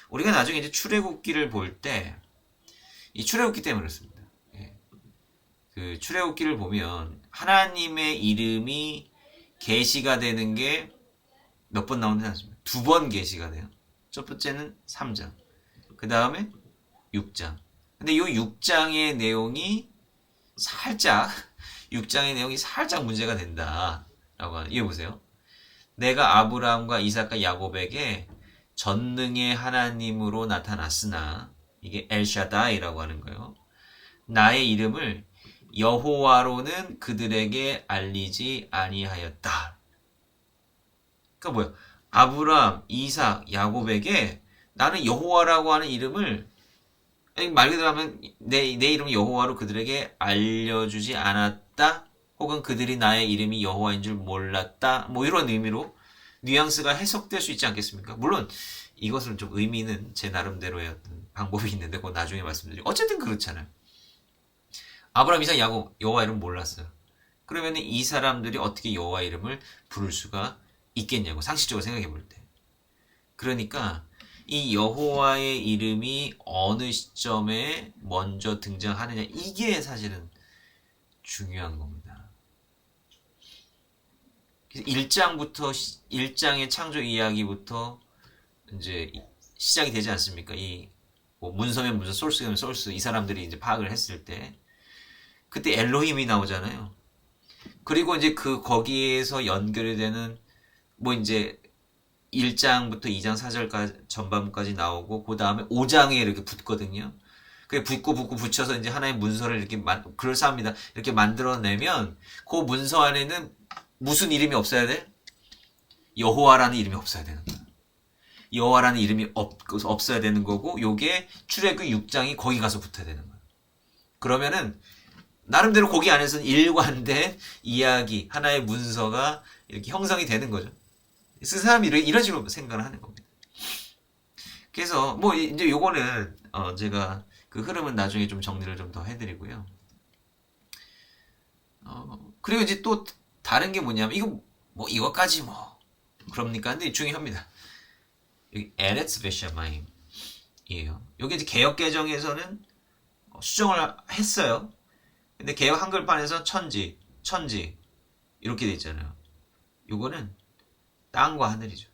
우리가 나중에 이제 출애굽기를 볼 때, 이 출애굽기 때문에 그렇습니다. 그 출애굽기를 보면 하나님의 이름이 계시가 되는 게 몇 번 나오는지 아십니까? 2번 계시가 돼요. 첫 번째는 3장. 그 다음에 6장. 근데 이 6장의 내용이 살짝 문제가 된다. 라고 하는, 이거 보세요. 내가 아브라함과 이삭과 야곱에게 전능의 하나님으로 나타났으나, 이게 엘샤다이라고 하는 거예요. 나의 이름을 여호와로는 그들에게 알리지 아니하였다. 그러니까 뭐야? 아브라함, 이삭, 야곱에게 나는 여호와라고 하는 이름을 말 그대로 하면 내 이름을 여호와로 그들에게 알려주지 않았다. 혹은 그들이 나의 이름이 여호와인 줄 몰랐다. 뭐 이런 의미로 뉘앙스가 해석될 수 있지 않겠습니까? 물론 이것은 좀 의미는 제 나름대로의 어떤 방법이 있는데 그건 나중에 말씀드리고 어쨌든 그렇잖아요. 아브라함, 이삭, 야곱 여호와 이름 몰랐어요. 그러면 이 사람들이 어떻게 여호와 이름을 부를 수가 있겠냐고 상식적으로 생각해 볼 때. 그러니까 이 여호와의 이름이 어느 시점에 먼저 등장하느냐 이게 사실은 중요한 겁니다. 1장의 창조 이야기부터 이제 시작이 되지 않습니까? 뭐 문서면 문서, 소스면 소스 이 사람들이 이제 파악을 했을 때 그때 엘로힘이 나오잖아요. 그리고 이제 거기에서 연결이 되는 뭐 이제 1장부터 2장 4절까지 전반부까지 나오고 그 다음에 5장에 이렇게 붙거든요. 그게 붙고 붙여서 이제 하나의 문서를 이렇게 그럴싸합니다. 이렇게 만들어내면 그 문서 안에는 무슨 이름이 없어야 돼? 여호와라는 이름이 없어야 되는 거야. 여호와라는 이름이 없어야 되는 거고 요게 출애굽기 6장이 거기 가서 붙어야 되는 거야. 그러면은 나름대로 거기 안에서는 일관된 이야기 하나의 문서가 이렇게 형성이 되는 거죠. 쓴 사람이 이런 식으로 생각을 하는 겁니다. 그래서 뭐 이제 요거는 제가 그 흐름은 나중에 좀 정리를 좀 더 해드리고요. 그리고 이제 또 다른 게 뭐냐면 이거까지 뭐 그럽니까? 근데 중요합니다. 여기 에레츠 베샤마임이에요. 여기 이제 개역 개정에서는 수정을 했어요. 근데 개역 한글판에서 천지 이렇게 돼 있잖아요. 요거는 땅과 하늘이죠.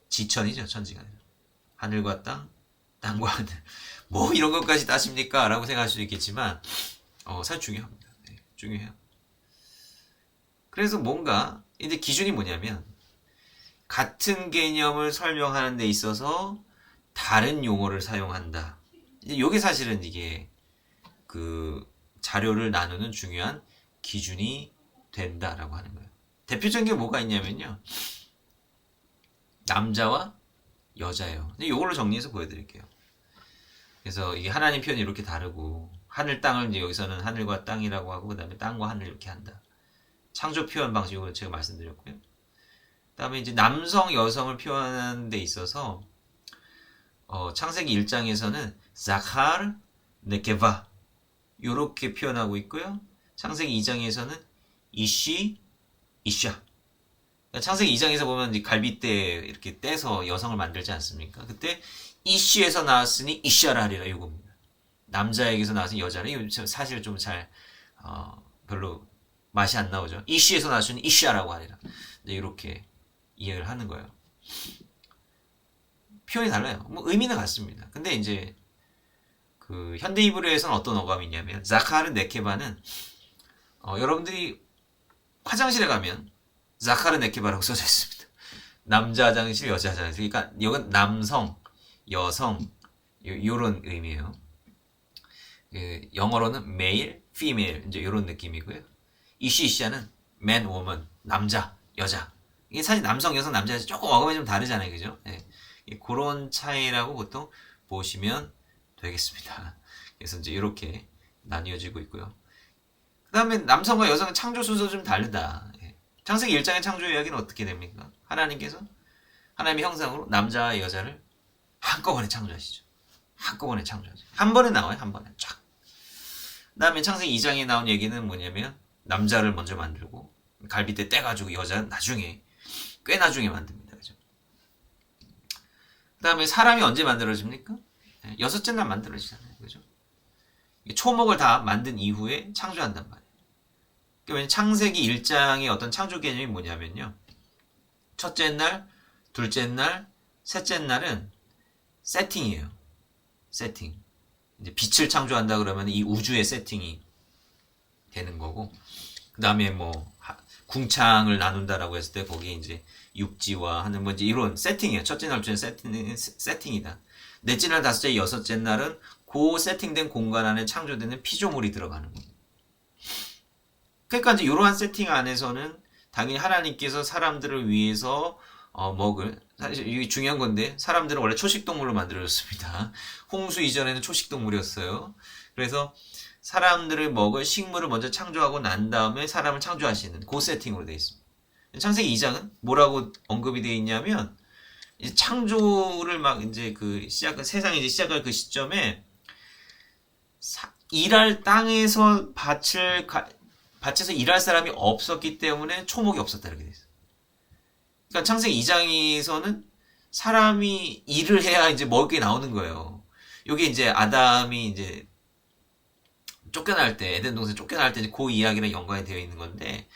지천이죠, 천지가 아니라. 하늘과 땅, 땅과 하늘. 뭐 이런 것까지 따십니까? 라고 생각할 수도 있겠지만 사실 중요합니다. 네, 중요해요. 그래서 뭔가 이제 기준이 뭐냐면 같은 개념을 설명하는 데 있어서 다른 용어를 사용한다. 이제 요게 사실은 이게 그 자료를 나누는 중요한 기준이 된다라고 하는 거예요. 대표적인 게 뭐가 있냐면요. 남자와 여자예요. 근데 이걸로 정리해서 보여드릴게요. 그래서 이게 하나님 표현이 이렇게 다르고 하늘 땅을 이제 여기서는 하늘과 땅이라고 하고 그 다음에 땅과 하늘 이렇게 한다. 창조 표현 방식으로 제가 말씀드렸고요. 그 다음에 이제 남성 여성을 표현하는 데 있어서 창세기 1장에서는 자칼 네케바 요렇게 표현하고 있고요. 창세기 2장에서는 이쉬, 이샤. 그러니까 창세기 2장에서 보면 갈빗대 이렇게 떼서 여성을 만들지 않습니까? 그때 이쉬에서 나왔으니 이샤라 하리라 이겁니다. 남자에게서 나왔으니 여자라. 이거 사실 좀 잘 별로 맛이 안 나오죠. 이쉬에서 나왔으니 이샤라고 하리라. 이렇게 이해를 하는 거예요. 표현이 달라요. 뭐 의미는 같습니다. 근데 이제 그 현대 히브리어에서는 어떤 어감이 있냐면 자카르 네케바는 여러분들이 화장실에 가면 자카르 네케바라고 써져 있습니다. 남자 화장실, 여자 화장실. 그러니까 이건 남성, 여성 요런 의미예요. 영어로는 male, female 이제 요런 느낌이고요. 이시샤는 man, woman 남자, 여자. 이게 사실 남성, 여성, 남자 조금 어감이 좀 다르잖아요, 그죠? 네. 그런 차이라고 보통 보시면 되겠습니다. 그래서 이제 이렇게 나뉘어지고 있고요. 그 다음에 남성과 여성은 창조 순서 좀 다르다. 창세기 1장의 창조 이야기는 어떻게 됩니까? 하나님께서 하나님의 형상으로 남자와 여자를 한꺼번에 창조하시죠. 한꺼번에 창조하죠. 한 번에 나와요. 한 번에 쫙. 그 다음에 창세기 2장에 나온 얘기는 뭐냐면 남자를 먼저 만들고 갈빗대 떼가지고 여자는 나중에 꽤 나중에 만듭니다. 그죠? 그 다음에 사람이 언제 만들어집니까? 여섯째 날 만들어지잖아요. 그죠? 초목을 다 만든 이후에 창조한단 말이에요. 그러니까 창세기 1장의 어떤 창조 개념이 뭐냐면요. 첫째 날, 둘째 날, 셋째 날은 세팅이에요. 세팅. 이제 빛을 창조한다 그러면 이 우주의 세팅이 되는 거고, 그 다음에 뭐 궁창을 나눈다라고 했을 때 거기에 이제 육지와 하는 뭐 이제 이런 세팅이에요. 첫째 날, 둘째 날 세팅이다. 넷째 날, 다섯째, 여섯째 날은 그 세팅된 공간 안에 창조되는 피조물이 들어가는 겁니다. 그러니까 이제 이러한 세팅 안에서는 당연히 하나님께서 사람들을 위해서 먹을, 사실 이게 중요한 건데 사람들은 원래 초식동물로 만들어졌습니다. 홍수 이전에는 초식동물이었어요. 그래서 사람들을 먹을 식물을 먼저 창조하고 난 다음에 사람을 창조하시는 그 세팅으로 되어 있습니다. 창세기 2장은 뭐라고 언급이 되어 있냐면 이제 창조를 막 이제 그 세상이 이제 시작할 그 시점에 일할 땅에서 밭에서 일할 사람이 없었기 때문에 초목이 없었다 이렇게 돼 있어요. 그러니까 창세기 2장에서는 사람이 일을 해야 이제 먹을 게 나오는 거예요. 여기 이제 아담이 이제 쫓겨날 때, 에덴 동산 쫓겨날 때 그 이야기랑 연관이 되어 있는 건데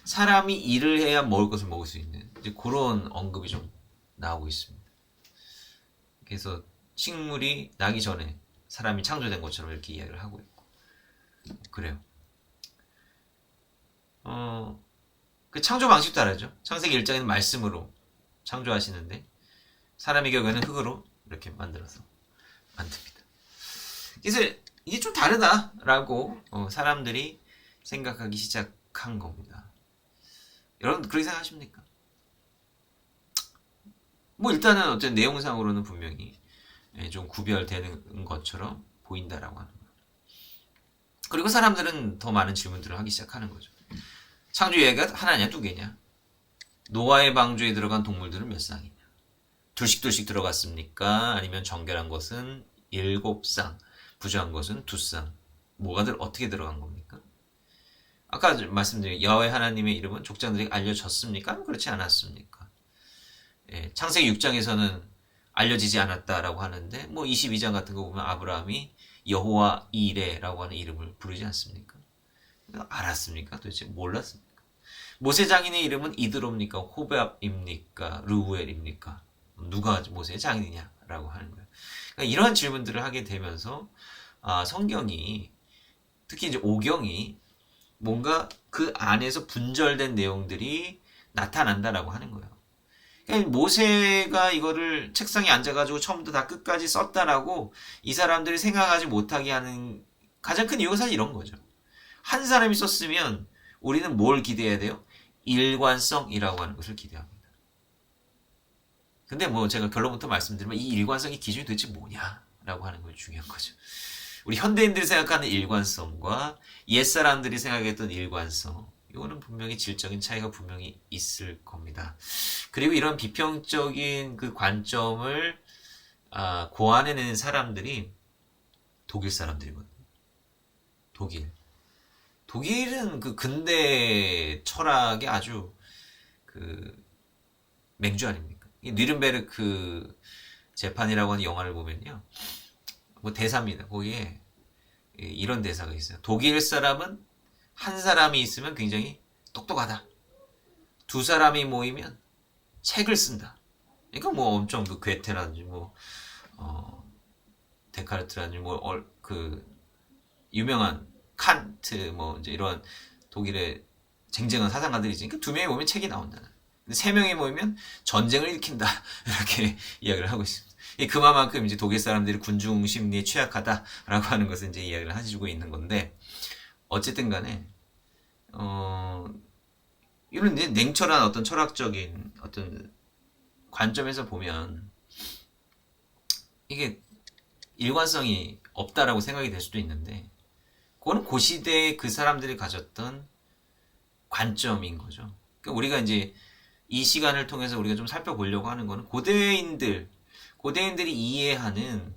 사람이 일을 해야 먹을 것을 먹을 수 있는 이제 그런 언급이 좀 나오고 있습니다. 그래서 식물이 나기 전에 사람이 창조된 것처럼 이렇게 이야기를 하고 있고 그래요. 그 창조 방식도 다르죠. 창세기 1장에는 말씀으로 창조하시는데 사람의 경우에는 흙으로 이렇게 만들어서 만듭니다. 그래서 이게 좀 다르다라고 사람들이 생각하기 시작한 겁니다. 여러분 그렇게 생각하십니까? 뭐 일단은 어쨌든 내용상으로는 분명히 좀 구별되는 것처럼 보인다라고 하는 거예요. 그리고 사람들은 더 많은 질문들을 하기 시작하는 거죠. 창조 이야기가 하나냐 두 개냐? 노아의 방주에 들어간 동물들은 몇 쌍이냐? 둘씩 들어갔습니까? 아니면 정결한 것은 7쌍, 부정한 것은 2쌍. 뭐가 어떻게 들어간 겁니까? 아까 말씀드린 여호와 하나님의 이름은 족장들에게 알려졌습니까? 그렇지 않았습니까? 창세기 6장에서는 알려지지 않았다라고 하는데 뭐 22장 같은 거 보면 아브라함이 여호와 이레라고 하는 이름을 부르지 않습니까? 알았습니까? 도대체 몰랐습니까? 모세 장인의 이름은 이드로입니까? 호밥입니까? 르우엘입니까? 누가 모세의 장인이냐라고 하는 거예요. 그러니까 이러한 질문들을 하게 되면서 성경이 특히 이제 오경이 뭔가 그 안에서 분절된 내용들이 나타난다라고 하는 거예요. 그러니까 모세가 이거를 책상에 앉아가지고 처음부터 다 끝까지 썼다라고 이 사람들이 생각하지 못하게 하는 가장 큰 이유가 사실 이런 거죠. 한 사람이 썼으면 우리는 뭘 기대해야 돼요? 일관성이라고 하는 것을 기대합니다. 근데 뭐 제가 결론부터 말씀드리면 이 일관성의 기준이 도대체 뭐냐라고 하는 게 중요한 거죠. 우리 현대인들이 생각하는 일관성과 옛사람들이 생각했던 일관성 이거는 분명히 질적인 차이가 분명히 있을 겁니다. 그리고 이런 비평적인 그 관점을 고안해낸 사람들이 독일 사람들이거든요. 독일. 독일은 그 근대 철학의 아주 그 맹주 아닙니까? 이 뉘른베르크 재판이라고 하는 영화를 보면요. 뭐 대사입니다. 거기에 이런 대사가 있어요. 독일 사람은 한 사람이 있으면 굉장히 똑똑하다. 두 사람이 모이면 책을 쓴다. 그러니까 뭐 엄청 그 괴테라든지 뭐 데카르트라든지 그 유명한 칸트 뭐 이제 이런 독일의 쟁쟁한 사상가들이지. 그러니까 두 명이 모이면 책이 나온다는. 근데 세 명이 모이면 전쟁을 일으킨다. 이렇게 이야기를 하고 있습니다. 그만큼 이제 독일 사람들이 군중 심리에 취약하다라고 하는 것을 이제 이야기를 해주고 있는 건데, 어쨌든 간에, 이런 냉철한 어떤 철학적인 어떤 관점에서 보면, 이게 일관성이 없다라고 생각이 될 수도 있는데, 그거는 그 시대에 그 사람들이 가졌던 관점인 거죠. 그러니까 우리가 이제 이 시간을 통해서 우리가 좀 살펴보려고 하는 거는 고대인들이 이해하는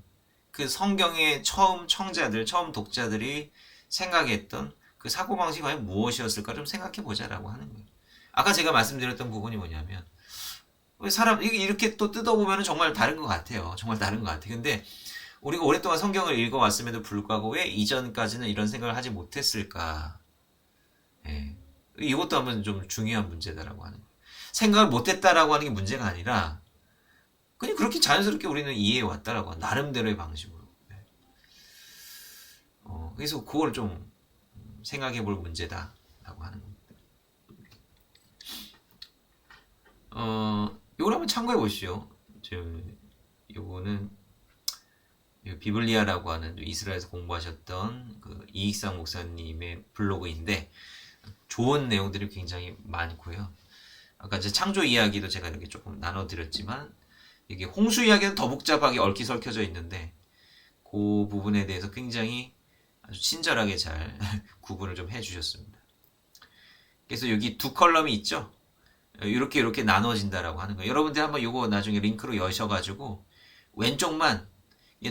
그 성경의 처음 청자들, 처음 독자들이 생각했던 그 사고방식이 과연 무엇이었을까 좀 생각해 보자라고 하는 거예요. 아까 제가 말씀드렸던 부분이 뭐냐면, 이렇게 또 뜯어보면 정말 다른 것 같아요. 정말 다른 것 같아요. 근데 우리가 오랫동안 성경을 읽어왔음에도 불구하고 왜 이전까지는 이런 생각을 하지 못했을까? 예. 이것도 한번 좀 중요한 문제다라고 하는 거예요. 생각을 못했다라고 하는 게 문제가 아니라 그냥 그렇게 자연스럽게 우리는 이해해 왔다라고 나름대로의 방식으로. 그래서 그걸 좀 생각해 볼 문제다라고 하는 겁니다. 요걸 한번 참고해 보시죠. 요거는 비블리아라고 하는 이스라엘에서 공부하셨던 그 이익상 목사님의 블로그인데 좋은 내용들이 굉장히 많고요. 아까 이제 창조 이야기도 제가 이렇게 조금 나눠드렸지만 이게 홍수 이야기는 더 복잡하게 얽히설켜져 있는데 그 부분에 대해서 굉장히 아주 친절하게 잘 구분을 좀 해주셨습니다. 그래서 여기 두 컬럼이 있죠. 이렇게 나눠진다라고 하는 거예요. 여러분들 한번 이거 나중에 링크로 여셔가지고 왼쪽만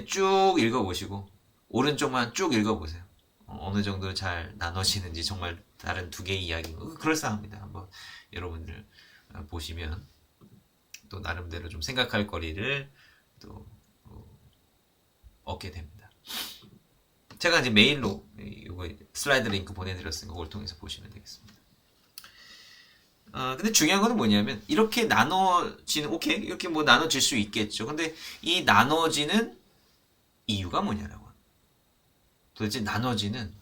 쭉 읽어보시고 오른쪽만 쭉 읽어보세요. 어느 정도 잘 나눠지는지 정말 다른 두 개의 이야기 그럴싸합니다. 한번 여러분들 보시면 또 나름대로 좀 생각할 거리를 또 얻게 됩니다. 제가 이제 메일로 이거 슬라이드 링크 보내드렸으니까 그걸 통해서 보시면 되겠습니다. 근데 중요한 거는 뭐냐면 이렇게 나눠지는 오케이 이렇게 뭐 나눠질 수 있겠죠. 근데 이 나눠지는 이유가 뭐냐라고. 도대체 나눠지는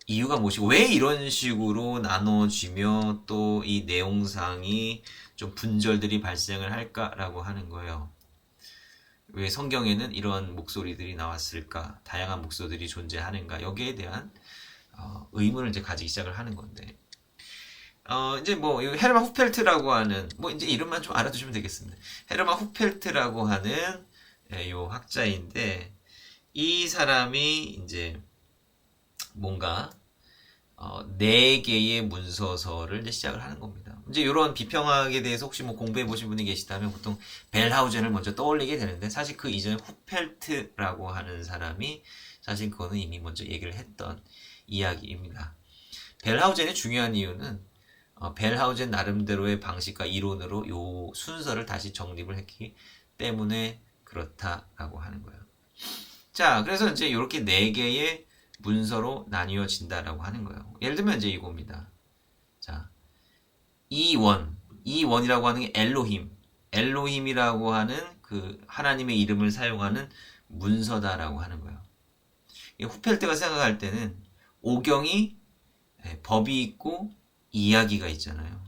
이유가 무엇이고 왜 이런 식으로 나눠지며 또 이 내용상이 좀 분절들이 발생을 할까라고 하는 거예요. 왜 성경에는 이런 목소리들이 나왔을까? 다양한 목소리들이 존재하는가? 여기에 대한 의문을 이제 가지기 시작을 하는 건데 이제 뭐 헤르만 후펠트라고 하는 뭐 이제 이름만 좀 알아두시면 되겠습니다. 헤르만 후펠트라고 하는 요 학자인데 이 사람이 이제 뭔가 4개의 문서서를 이제 시작을 하는 겁니다. 이제 이런 비평학에 대해서 혹시 뭐 공부해 보신 분이 계시다면 보통 벨하우젠을 먼저 떠올리게 되는데 사실 그 이전에 후펠트라고 하는 사람이 사실 그거는 이미 먼저 얘기를 했던 이야기입니다. 벨하우젠의 중요한 이유는 벨하우젠 나름대로의 방식과 이론으로 요 순서를 다시 정립을 했기 때문에 그렇다라고 하는 거예요. 자, 그래서 이제 이렇게 4개의 문서로 나뉘어진다라고 하는 거예요. 예를 들면 이제 이겁니다. 자, 이원이라고 하는 게 엘로힘이라고 하는 그 하나님의 이름을 사용하는 문서다라고 하는 거예요. 후펠트가 생각할 때는 오경이 법이 있고 이야기가 있잖아요.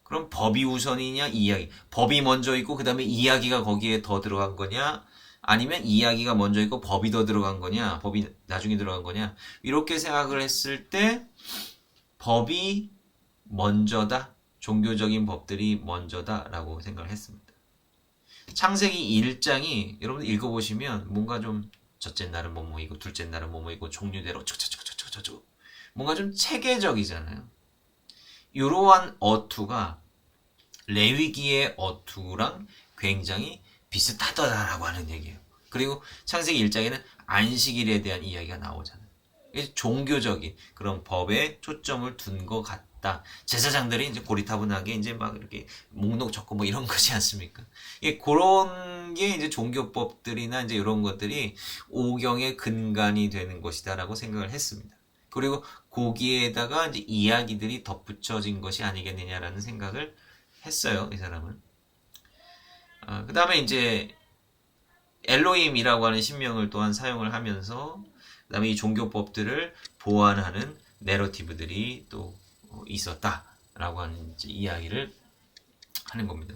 그럼 법이 우선이냐 이야기 법이 먼저 있고 그 다음에 이야기가 거기에 더 들어간 거냐 아니면 이야기가 먼저 있고 법이 더 들어간 거냐 법이 나중에 들어간 거냐 이렇게 생각을 했을 때 법이 먼저다 종교적인 법들이 먼저다 라고 생각을 했습니다. 창세기 1장이 여러분 읽어보시면 뭔가 좀 첫째 날은 뭐뭐이고 둘째 날은 뭐뭐이고 종류대로 뭔가 좀 체계적이잖아요. 이러한 어투가 레위기의 어투랑 굉장히 비슷하다라고 하는 얘기예요. 그리고 창세기 1장에는 안식일에 대한 이야기가 나오잖아요. 종교적인 그런 법에 초점을 둔 것 같다. 제사장들이 이제 고리타분하게 이제 막 이렇게 목록 적고 뭐 이런 거지 않습니까? 그런 게 이제 종교법들이나 이제 이런 것들이 오경의 근간이 되는 것이다라고 생각을 했습니다. 그리고 거기에다가 이제 이야기들이 덧붙여진 것이 아니겠느냐라는 생각을 했어요, 이 사람은. 그 다음에 이제 엘로힘이라고 하는 신명을 또한 사용을 하면서 그다음에 이 종교법들을 보완하는 내러티브들이 또 있었다라고 하는 이야기를 하는 겁니다.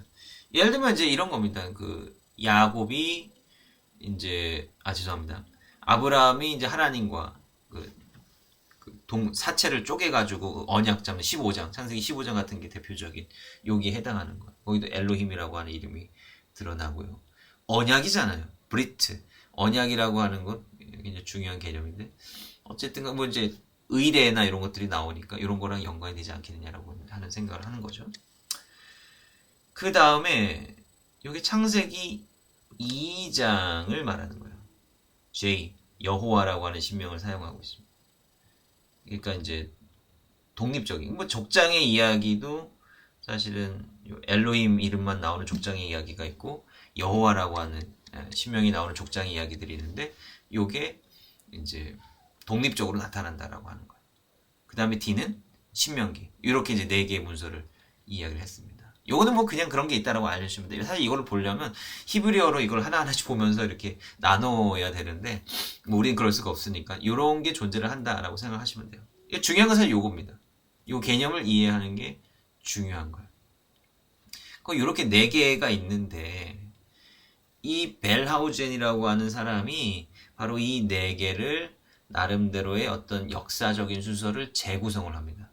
예를 들면 이제 이런 겁니다. 그 야곱이 이제 죄송합니다. 아브라함이 이제 하나님과 사체를 쪼개가지고 언약 잡는 15장, 창세기 15장 같은 게 대표적인 여기에 해당하는 거. 거기도 엘로힘이라고 하는 이름이 드러나고요. 언약이잖아요. 브리트. 언약이라고 하는 건 굉장히 중요한 개념인데 어쨌든 뭐 이제 의례나 이런 것들이 나오니까 이런 거랑 연관이 되지 않겠느냐라고 하는 생각을 하는 거죠. 그 다음에 여기 창세기 2장을 말하는 거예요. J, 여호와라고 하는 신명을 사용하고 있습니다. 그러니까 이제 독립적인 뭐 족장의 이야기도 사실은 엘로힘 이름만 나오는 족장의 이야기가 있고 여호와라고 하는 신명이 나오는 족장의 이야기들이 있는데 요게 이제 독립적으로 나타난다라고 하는 거예요. 그 다음에 D는 신명기. 이렇게 이제 4개의 문서를 이야기를 했습니다. 요거는 뭐 그냥 그런 게 있다라고 알려주시면 돼요. 사실 이걸 보려면 히브리어로 이걸 하나하나씩 보면서 이렇게 나눠야 되는데 뭐 우리는 그럴 수가 없으니까 이런 게 존재를 한다라고 생각하시면 돼요. 중요한 것은 요겁니다. 요 개념을 이해하는 게 중요한 거예요. 이렇게 4개가 있는데 이 벨하우젠이라고 하는 사람이 바로 이 4개를 나름대로의 어떤 역사적인 순서를 재구성을 합니다.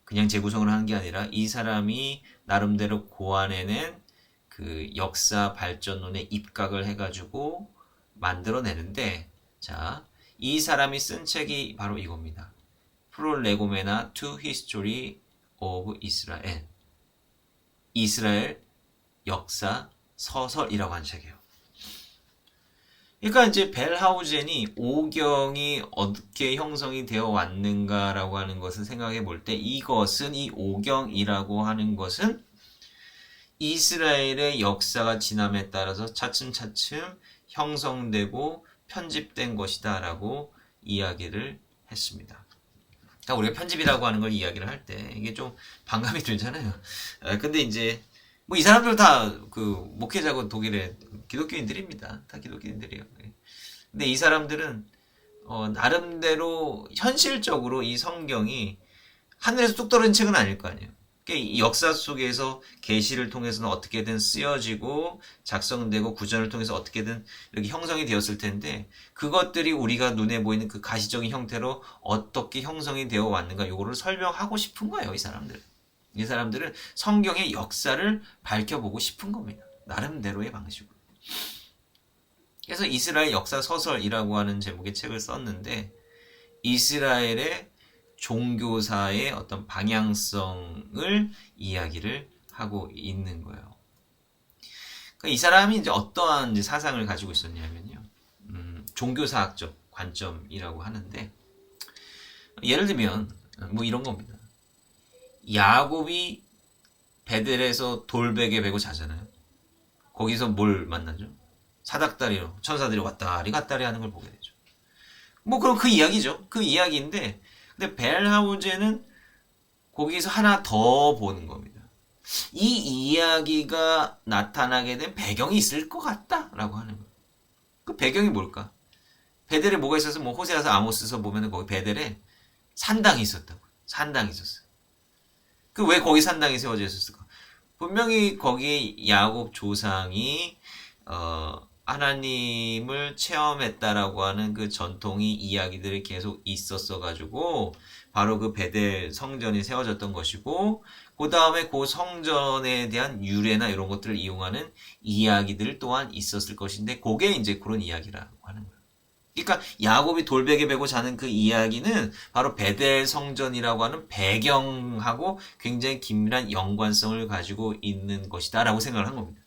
그냥 재구성을 하는 게 아니라 이 사람이 나름대로 고안해낸 그 역사 발전론에 입각을 해가지고 만들어내는데, 자, 이 사람이 쓴 책이 바로 이겁니다. 프롤레고메나 to History of Israel. 이스라엘 역사 서설이라고 하는 책이에요. 그러니까 이제 벨하우젠이 오경이 어떻게 형성이 되어 왔는가라고 하는 것을 생각해 볼 때 이것은 이 오경이라고 하는 것은 이스라엘의 역사가 지남에 따라서 차츰차츰 형성되고 편집된 것이다 라고 이야기를 했습니다. 그러니까 우리가 편집이라고 하는 걸 이야기를 할 때 이게 좀 반감이 들잖아요. 근데 이제 뭐 이 사람들 다 그 목회자고 독일의 기독교인들입니다. 다 기독교인들이에요. 근데 이 사람들은 나름대로 현실적으로 이 성경이 하늘에서 뚝 떨어진 책은 아닐 거 아니에요. 그러니까 이 역사 속에서 계시를 통해서는 어떻게든 쓰여지고 작성되고 구전을 통해서 어떻게든 이렇게 형성이 되었을 텐데 그것들이 우리가 눈에 보이는 그 가시적인 형태로 어떻게 형성이 되어 왔는가 이거를 설명하고 싶은 거예요. 이 사람들. 이 사람들은 성경의 역사를 밝혀보고 싶은 겁니다. 나름대로의 방식으로. 그래서 이스라엘 역사 서설이라고 하는 제목의 책을 썼는데 이스라엘의 종교사의 어떤 방향성을 이야기를 하고 있는 거예요. 그러니까 이 사람이 이제 어떠한 이제 사상을 가지고 있었냐면요. 종교사학적 관점이라고 하는데 예를 들면 뭐 이런 겁니다. 야곱이 베델에서 돌베개 베고 자잖아요. 거기서 뭘 만나죠? 사닥다리로 천사들이 왔다리 갔다리 하는 걸 보게 되죠. 뭐 그럼 그 이야기죠. 그 이야기인데 근데 벨하우젠은 거기서 하나 더 보는 겁니다. 이 이야기가 나타나게 된 배경이 있을 것 같다라고 하는 거예요. 그 배경이 뭘까? 베델에 뭐가 있어서 뭐 호세아서 아모스서 보면은 거기 베델에 산당이 있었다고. 산당이 있었어요. 그 왜 거기 산당이 세워져 있었을까? 분명히 거기 야곱 조상이 하나님을 체험했다라고 하는 그 전통이 이야기들이 계속 있었어 가지고 바로 그 베델 성전이 세워졌던 것이고 그 다음에 그 성전에 대한 유래나 이런 것들을 이용하는 이야기들 또한 있었을 것인데 그게 이제 그런 이야기라고 하는 거예요. 그러니까 야곱이 돌베개 베고 자는 그 이야기는 바로 베델 성전이라고 하는 배경하고 굉장히 긴밀한 연관성을 가지고 있는 것이다 라고 생각을 한 겁니다.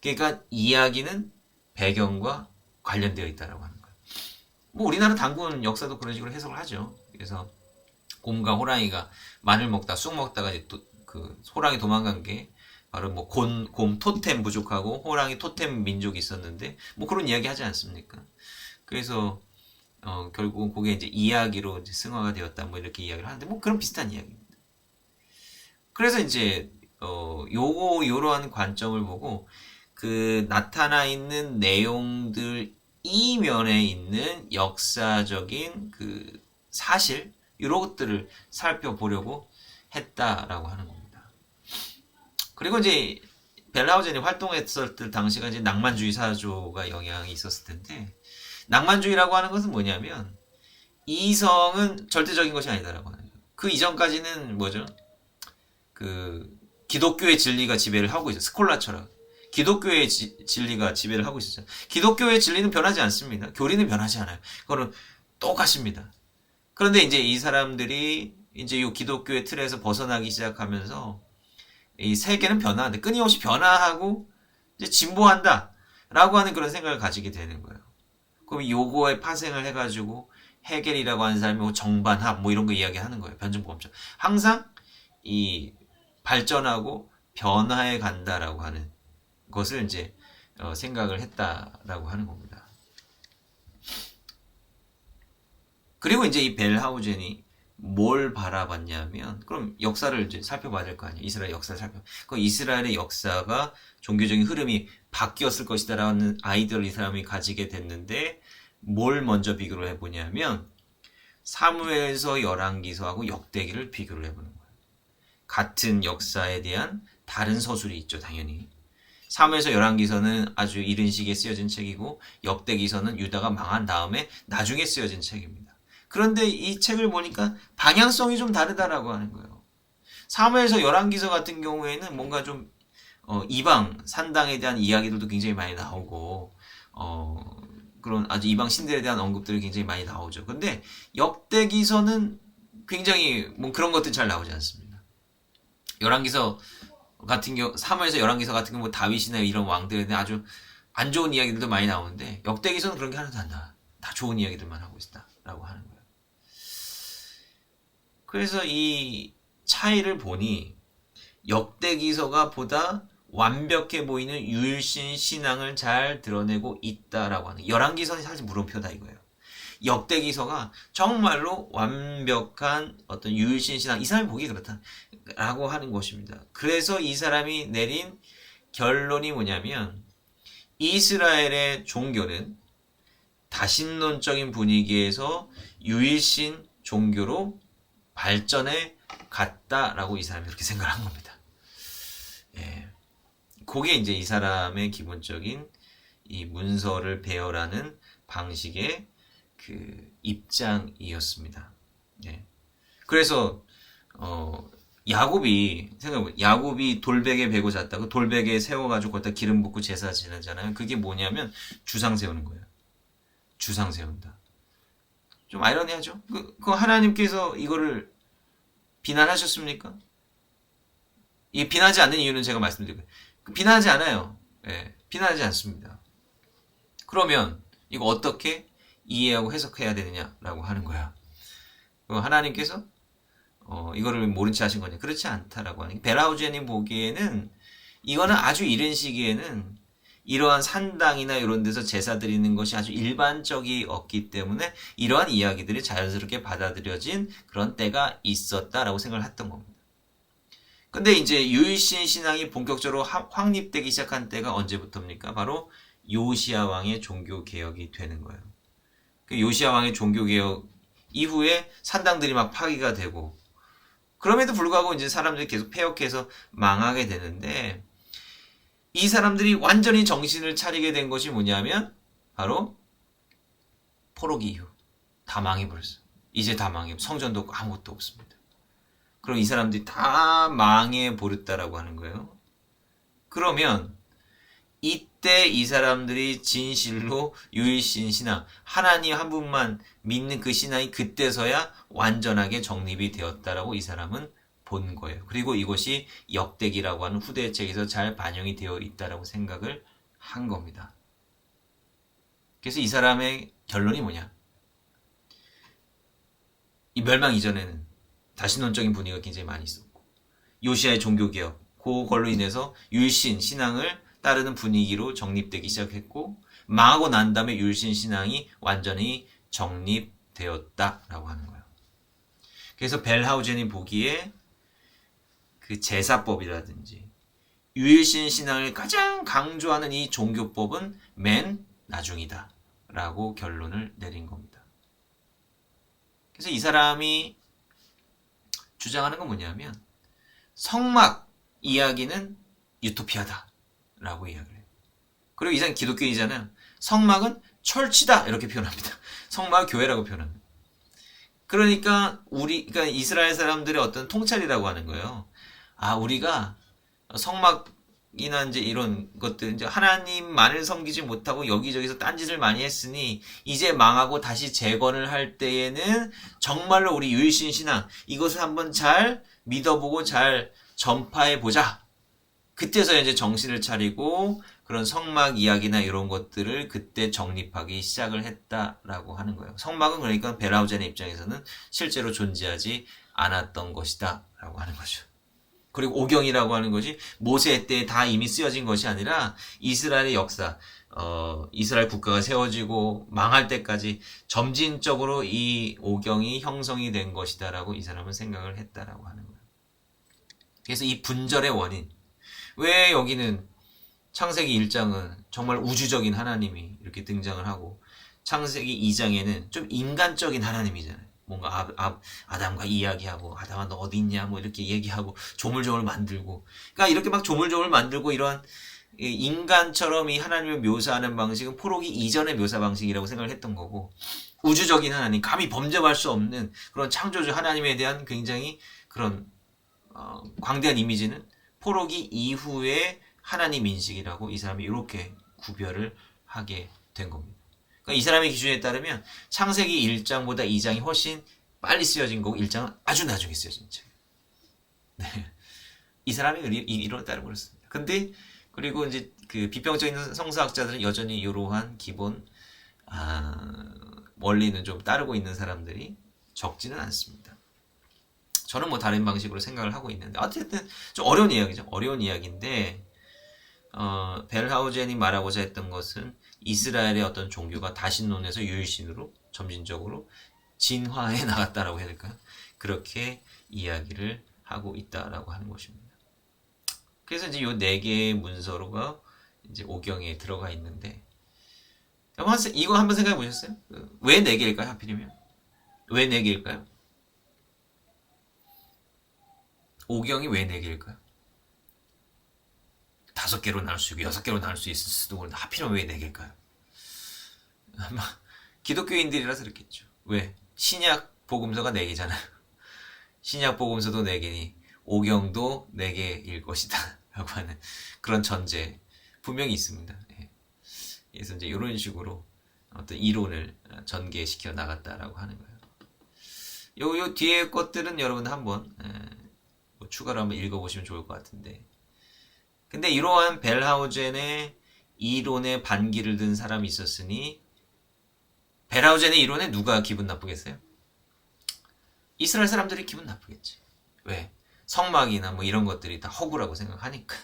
그러니까 이야기는 배경과 관련되어 있다라고 하는 거예요. 뭐 우리나라 단군 역사도 그런 식으로 해석을 하죠. 그래서 곰과 호랑이가 마늘 먹다 쑥 먹다가 이제 또 그 호랑이 도망간 게 바로 뭐 곰 토템 부족하고 호랑이 토템 민족이 있었는데 뭐 그런 이야기 하지 않습니까? 그래서 결국은 그게 이제 이야기로 이제 승화가 되었다 뭐 이렇게 이야기를 하는데 뭐 그런 비슷한 이야기입니다. 그래서 이제 요러한 관점을 보고 그 나타나 있는 내용들 이면에 있는 역사적인 그 사실 이런 것들을 살펴보려고 했다라고 하는 겁니다. 그리고 이제 벨하우젠이 활동했을 때 당시가 이제 낭만주의 사조가 영향이 있었을 텐데 낭만주의라고 하는 것은 뭐냐면 이성은 절대적인 것이 아니다라고 하는 거예요. 그 이전까지는 뭐죠? 그 기독교의 진리가 지배를 하고 있어요. 스콜라처럼. 기독교의 진리가 지배를 하고 있었죠. 기독교의 진리는 변하지 않습니다. 교리는 변하지 않아요. 그거는 똑같습니다. 그런데 이제 이 사람들이 이제 이 기독교의 틀에서 벗어나기 시작하면서 이 세계는 변화하는데 끊임없이 변화하고 이제 진보한다 라고 하는 그런 생각을 가지게 되는 거예요. 그럼 요거에 파생을 해가지고 헤겔이라고 하는 사람이 뭐 정반합 뭐 이런 거 이야기하는 거예요. 변증보험적. 항상 이 발전하고 변화해 간다라고 하는 것을 이제 생각을 했다라고 하는 겁니다. 그리고 이제 이 벨하우젠이 뭘 바라봤냐면 그럼 역사를 이제 살펴봐야 될 거 아니에요. 이스라엘 역사를 그 이스라엘의 역사가 종교적인 흐름이 바뀌었을 것이다라는 아이디어를 이 사람이 가지게 됐는데 뭘 먼저 비교를 해보냐면 사무엘서 열왕기서하고 역대기를 비교를 해보는 거예요. 같은 역사에 대한 다른 서술이 있죠, 당연히. 사무엘서 열왕기서는 아주 이른 시기에 쓰여진 책이고 역대기서는 유다가 망한 다음에 나중에 쓰여진 책입니다. 그런데 이 책을 보니까 방향성이 좀 다르다라고 하는 거예요. 사무엘서 열왕기서 같은 경우에는 뭔가 좀 이방 산당에 대한 이야기들도 굉장히 많이 나오고 그런 아주 이방 신들에 대한 언급들이 굉장히 많이 나오죠. 근데 역대기서는 굉장히 뭐 그런 것들이 잘 나오지 않습니다. 열왕기서 같은 경우 사무엘서 열왕기서 같은 경우 뭐 다윗이나 이런 왕들에 대한 아주 안 좋은 이야기들도 많이 나오는데 역대기서는 그런 게 하나도 안 나와. 다 좋은 이야기들만 하고 있다라고 하는 거예요. 그래서 이 차이를 보니 역대기서가 보다 완벽해 보이는 유일신 신앙을 잘 드러내고 있다라고 하는 열왕기서는 사실 물음표다 이거예요. 역대기서가 정말로 완벽한 어떤 유일신 신앙 이 사람이 보기 그렇다라고 하는 것입니다. 그래서 이 사람이 내린 결론이 뭐냐면 이스라엘의 종교는 다신론적인 분위기에서 유일신 종교로 발전해 갔다라고 이 사람이 그렇게 생각을 한 겁니다. 예. 그게 이제 이 사람의 기본적인 이 문서를 배열하는 방식의 그 입장이었습니다. 예. 그래서 야곱이 생각해보면 야곱이 돌베개 베고 잤다. 그 돌베개 세워가지고 거기다 기름 붓고 제사 지내잖아요. 그게 뭐냐면 주상 세우는 거예요. 주상 세운다. 좀 아이러니하죠? 그 하나님께서 이거를 비난하셨습니까? 이 비난하지 않는 이유는 제가 말씀드릴게요. 비난하지 않아요. 예, 비난하지 않습니다. 그러면 이거 어떻게 이해하고 해석해야 되느냐라고 하는 거야. 하나님께서 이거를 모른 채 하신 거냐? 그렇지 않다라고 하는. 벨하우젠이 보기에는 이거는 아주 이른 시기에는 이러한 산당이나 이런 데서 제사 드리는 것이 아주 일반적이었기 때문에 이러한 이야기들이 자연스럽게 받아들여진 그런 때가 있었다라고 생각을 했던 겁니다. 근데 이제 유일신 신앙이 본격적으로 확립되기 시작한 때가 언제부터입니까? 바로 요시야 왕의 종교 개혁이 되는 거예요. 그 요시야 왕의 종교 개혁 이후에 산당들이 막 파기가 되고 그럼에도 불구하고 이제 사람들이 계속 폐역해서 망하게 되는데 이 사람들이 완전히 정신을 차리게 된 것이 뭐냐면 바로 포로기 이후 다 망해버렸어요. 이제 다 망해 성전도 없고 아무것도 없습니다. 그럼 이 사람들이 다 망해버렸다라고 하는 거예요. 그러면 이때 이 사람들이 진실로 유일신 신앙 하나님 한 분만 믿는 그 신앙이 그때서야 완전하게 정립이 되었다라고 이 사람은 본 거예요. 그리고 이것이 역대기라고 하는 후대의 책에서 잘 반영이 되어 있다라고 생각을 한 겁니다. 그래서 이 사람의 결론이 뭐냐? 이 멸망 이전에는 다신론적인 분위기가 굉장히 많이 있었고, 요시아의 종교개혁, 그걸로 인해서 율신 신앙을 따르는 분위기로 정립되기 시작했고, 망하고 난 다음에 율신 신앙이 완전히 정립되었다라고 하는 거예요. 그래서 벨하우젠이 보기에 그 제사법이라든지 유일신 신앙을 가장 강조하는 이 종교법은 맨 나중이다 라고 결론을 내린 겁니다. 그래서 이 사람이 주장하는 건 뭐냐면 성막 이야기는 유토피아다 라고 이야기를 해요. 그리고 이 사람 기독교인이잖아요. 성막은 철치다 이렇게 표현합니다. 성막은 교회라고 표현합니다. 그러니까 그러니까 이스라엘 사람들의 어떤 통찰이라고 하는 거예요. 아, 우리가 성막이나 이제 이런 것들, 이제 하나님만을 섬기지 못하고 여기저기서 딴짓을 많이 했으니 이제 망하고 다시 재건을 할 때에는 정말로 우리 유일신 신앙 이것을 한번 잘 믿어보고 잘 전파해보자. 그때서 이제 정신을 차리고 그런 성막 이야기나 이런 것들을 그때 정립하기 시작을 했다라고 하는 거예요. 성막은 그러니까 벨하우젠의 입장에서는 실제로 존재하지 않았던 것이다 라고 하는 거죠. 그리고 오경이라고 하는 것이 모세 때 다 이미 쓰여진 것이 아니라 이스라엘의 역사, 이스라엘 국가가 세워지고 망할 때까지 점진적으로 이 오경이 형성이 된 것이다라고 이 사람은 생각을 했다라고 하는 거예요. 그래서 이 분절의 원인, 왜 여기는 창세기 1장은 정말 우주적인 하나님이 이렇게 등장을 하고 창세기 2장에는 좀 인간적인 하나님이잖아요. 뭔가 아담과 이야기하고 아담아 너 어디 있냐 뭐 이렇게 얘기하고 조물조물 만들고, 그러니까 이렇게 막 조물조물 만들고 이런 인간처럼 이 하나님을 묘사하는 방식은 포로기 이전의 묘사 방식이라고 생각을 했던 거고, 우주적인 하나님, 감히 범접할 수 없는 그런 창조주 하나님에 대한 굉장히 그런 광대한 이미지는 포로기 이후의 하나님 인식이라고 이 사람이 이렇게 구별을 하게 된 겁니다. 그러니까 이 사람의 기준에 따르면 창세기 1장보다 2장이 훨씬 빨리 쓰여진 거고 1장은 아주 나중에 쓰여진 책이에요. 네. 이 사람의 이론에 따르면 그렇습니다. 근데 그리고 이제 그 비평적인 성서학자들은 여전히 이러한 기본 원리는 좀 따르고 있는 사람들이 적지는 않습니다. 저는 뭐 다른 방식으로 생각을 하고 있는데 어쨌든 좀 어려운 이야기죠. 어려운 이야기인데 벨하우젠이 말하고자 했던 것은 이스라엘의 어떤 종교가 다신론에서 유일신으로 점진적으로 진화해 나갔다라고 해야 될까요? 그렇게 이야기를 하고 있다라고 하는 것입니다. 그래서 이제 요 네 개의 문서로가 이제 오경에 들어가 있는데, 이거 한번 생각해 보셨어요? 왜 네 개일까요? 하필이면 왜 네 개일까요? 오경이 왜 네 개일까요? 5개로 나눌 수 있고 6개로 나눌 수 있을 수도 모르는데 하필이면 왜 4개일까요? 아마 기독교인들이라서 그렇겠죠. 왜? 신약 복음서가 4개잖아요. 신약 복음서도 4개니 오경도 4개일 것이다 라고 하는 그런 전제 분명히 있습니다. 그래서 이제 이런 식으로 어떤 이론을 전개시켜 나갔다라고 하는 거예요. 요 뒤에 것들은 여러분 한번 뭐 추가로 한번 읽어보시면 좋을 것 같은데, 근데 이러한 벨하우젠의 이론에 반기를 든 사람이 있었으니 벨하우젠의 이론에 누가 기분 나쁘겠어요? 이스라엘 사람들이 기분 나쁘겠지. 왜? 성막이나 뭐 이런 것들이 다 허구라고 생각하니까.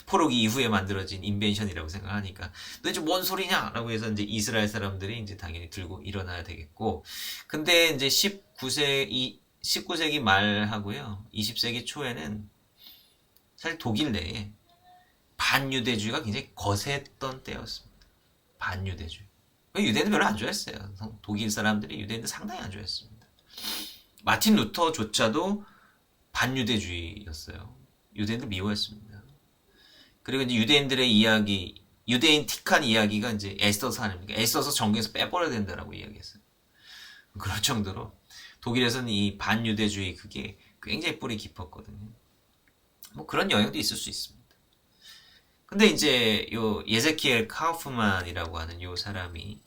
포로기 이후에 만들어진 인벤션이라고 생각하니까 너 이제 뭔 소리냐? 라고 해서 이제 이스라엘 사람들이 이제 당연히 들고 일어나야 되겠고, 근데 이제 19세기 말하고요 20세기 초에는 사실 독일 내에 반유대주의가 굉장히 거셌던 때였습니다. 반유대주의. 유대인들 별로 안 좋아했어요. 독일 사람들이 유대인들 상당히 안 좋아했습니다. 마틴 루터조차도 반유대주의였어요. 유대인들 미워했습니다. 그리고 이제 유대인들의 이야기, 유대인틱한 이야기가 이제 애써서 아닙니까? 애써서 정계에서 빼버려야 된다라고 이야기했어요. 그럴 정도로 독일에서는 이 반유대주의 그게 굉장히 뿌리 깊었거든요. 뭐 그런 영향도 있을 수 있습니다. 근데 이제 요 예제키엘 카우프만이라고 하는 요 사람이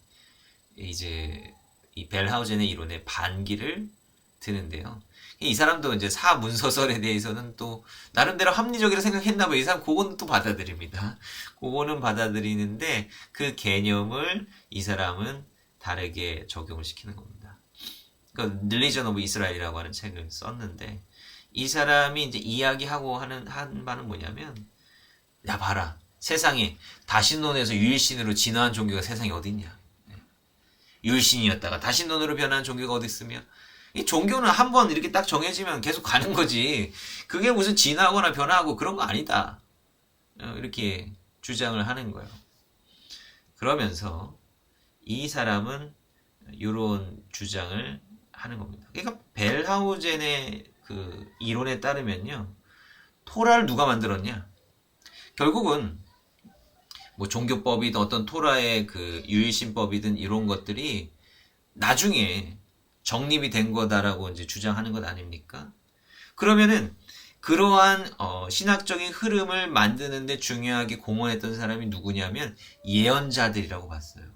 이제 이 벨하우젠의 이론에 반기를 드는데요. 이 사람도 이제 사문서설에 대해서는 또 나름대로 합리적이라 생각했나 봐요. 이 사람 그거는 또 받아들입니다. 그거는 받아들이는데 그 개념을 이 사람은 다르게 적용을 시키는 겁니다. 그 릴리전 오브 이스라엘이라고 하는 책을 썼는데 이 사람이 이제 이야기하고 한 바는 뭐냐면 야 봐라 세상에 다신론에서 유일신으로 진화한 종교가 세상에 어딨냐 유일신이었다가 다신론으로 변한 종교가 어디 있으며 이 종교는 한번 이렇게 딱 정해지면 계속 가는 거지 그게 무슨 진화하거나 변화하고 그런 거 아니다 이렇게 주장을 하는 거예요. 그러면서 이 사람은 이런 주장을 하는 겁니다. 그러니까 벨하우젠의 그 이론에 따르면요, 토라를 누가 만들었냐? 결국은 뭐 종교법이든 어떤 토라의 그 유일신법이든 이런 것들이 나중에 정립이 된 거다라고 이제 주장하는 것 아닙니까? 그러면은 그러한 신학적인 흐름을 만드는데 중요하게 공헌했던 사람이 누구냐면 예언자들이라고 봤어요.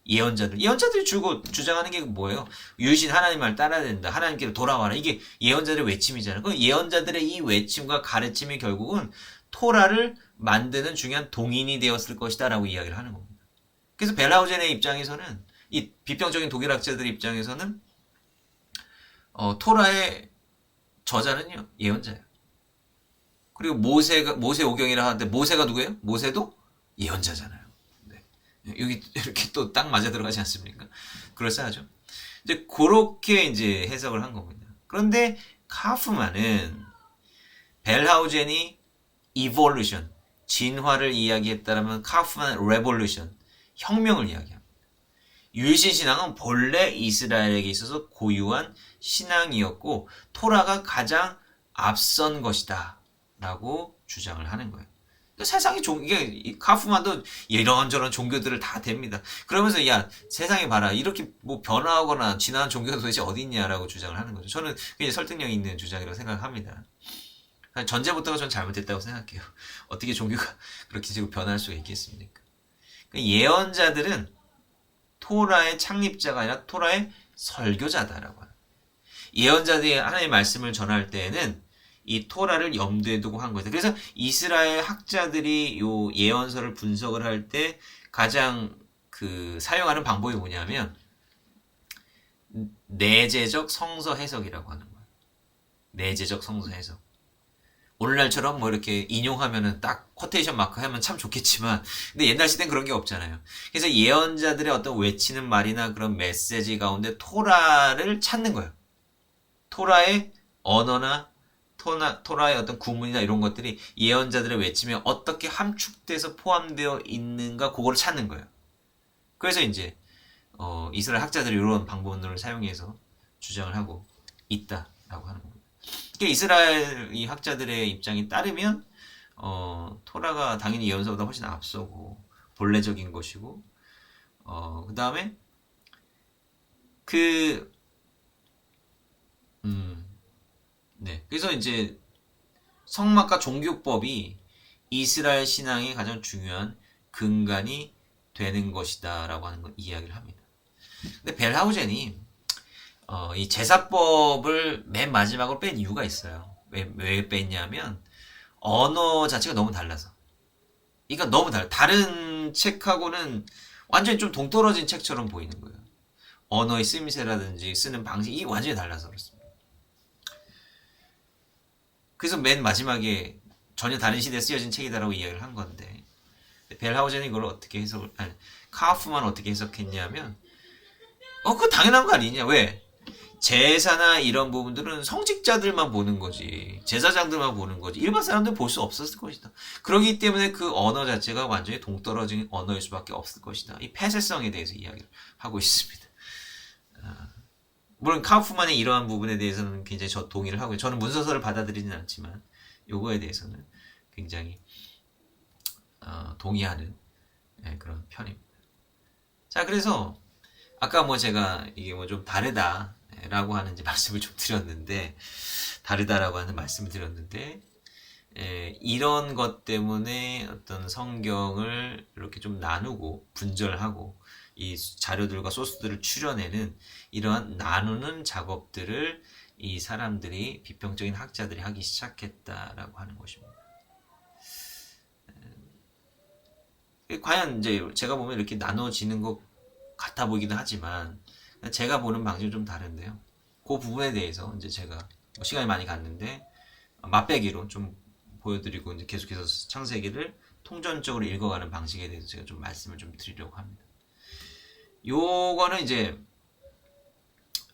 예언자들이 주장하는 게 뭐예요? 유신 하나님 말 따라야 된다. 하나님께로 돌아와라. 이게 예언자들의 외침이잖아요. 그 예언자들의 이 외침과 가르침이 결국은 토라를 만드는 중요한 동인이 되었을 것이다라고 이야기를 하는 겁니다. 그래서 벨하우젠의 입장에서는 이 비평적인 독일학자들의 입장에서는 토라의 저자는요 예언자예요. 그리고 모세 오경이라 하는데 모세가 누구예요? 모세도 예언자잖아요. 네. 여기 이렇게 또 딱 맞아 들어가지 않습니까? 그럴싸하죠. 이제 그렇게 이제 해석을 한 겁니다. 그런데 카프만은 벨하우젠이 evolution 진화를 이야기했다라면 카프만은 revolution 혁명을 이야기합니다. 유일신 신앙은 본래 이스라엘에게 있어서 고유한 신앙이었고 토라가 가장 앞선 것이다 라고 주장을 하는 거예요. 세상에 이게 카프만도 이런저런 종교들을 다 댑니다. 그러면서 야 세상에 봐라 이렇게 뭐 변화하거나 진화한 종교가 도대체 어디 있냐라고 주장을 하는 거죠. 저는 굉장히 설득력 있는 주장이라고 생각합니다. 전제부터가 전 잘못됐다고 생각해요. 어떻게 종교가 그렇게 지금 변할 수가 있겠습니까? 예언자들은 토라의 창립자가 아니라 토라의 설교자다라고 하는 예언자들이 하나님의 말씀을 전할 때에는 이 토라를 염두에 두고 한 거죠. 그래서 이스라엘 학자들이 요 예언서를 분석을 할 때 가장 그 사용하는 방법이 뭐냐면 내재적 성서 해석이라고 하는 거예요. 내재적 성서 해석. 오늘날처럼 뭐 이렇게 인용하면은 딱 쿼테이션 마크 하면 참 좋겠지만 근데 옛날 시대는 그런 게 없잖아요. 그래서 예언자들의 어떤 외치는 말이나 그런 메시지 가운데 토라를 찾는 거예요. 토라의 언어나 토라의 어떤 구문이나 이런 것들이 예언자들의 외침에 어떻게 함축돼서 포함되어 있는가 그거를 찾는 거예요. 그래서 이제 이스라엘 학자들이 이런 방법론을 사용해서 주장을 하고 있다라고 하는 겁니다. 그러니까 이스라엘 이 학자들의 입장에 따르면 토라가 당연히 예언서보다 훨씬 앞서고 본래적인 것이고 그 다음에 네. 그래서 이제 성막과 종교법이 이스라엘 신앙의 가장 중요한 근간이 되는 것이다라고 하는 걸 이야기를 합니다. 근데 벨하우젠이 이 제사법을 맨 마지막으로 뺀 이유가 있어요. 왜 뺐냐면 언어 자체가 너무 달라서. 그러니까 너무 다른 책하고는 완전히 좀 동떨어진 책처럼 보이는 거예요. 언어의 쓰임새라든지 쓰는 방식이 완전히 달라서 그렇습니다. 그래서 맨 마지막에 전혀 다른 시대에 쓰여진 책이다라고 이야기를 한 건데 벨하우젠이 이걸 어떻게 카우프만 어떻게 해석했냐면 그거 당연한 거 아니냐. 왜? 제사나 이런 부분들은 성직자들만 보는 거지 제사장들만 보는 거지 일반 사람들은 볼 수 없었을 것이다. 그렇기 때문에 그 언어 자체가 완전히 동떨어진 언어일 수밖에 없을 것이다. 이 폐쇄성에 대해서 이야기를 하고 있습니다. 물론 카우프만의 이러한 부분에 대해서는 굉장히 동의를 하고요. 저는 문서서를 받아들이진 않지만 요거에 대해서는 굉장히 동의하는 그런 편입니다. 자, 그래서 아까 뭐 제가 이게 뭐 좀 다르다라고 하는 이제 말씀을 좀 드렸는데 다르다라고 하는 말씀을 드렸는데 이런 것 때문에 어떤 성경을 이렇게 좀 나누고 분절하고 이 자료들과 소스들을 추려내는 이러한 나누는 작업들을 이 사람들이 비평적인 학자들이 하기 시작했다라고 하는 것입니다. 과연 이제 제가 보면 이렇게 나눠지는 것 같아 보이기도 하지만 제가 보는 방식은 좀 다른데요. 그 부분에 대해서 이제 제가 뭐 시간이 많이 갔는데 맛배기로 좀 보여드리고 이제 계속해서 창세기를 통전적으로 읽어가는 방식에 대해서 제가 좀 말씀을 좀 드리려고 합니다. 요거는 이제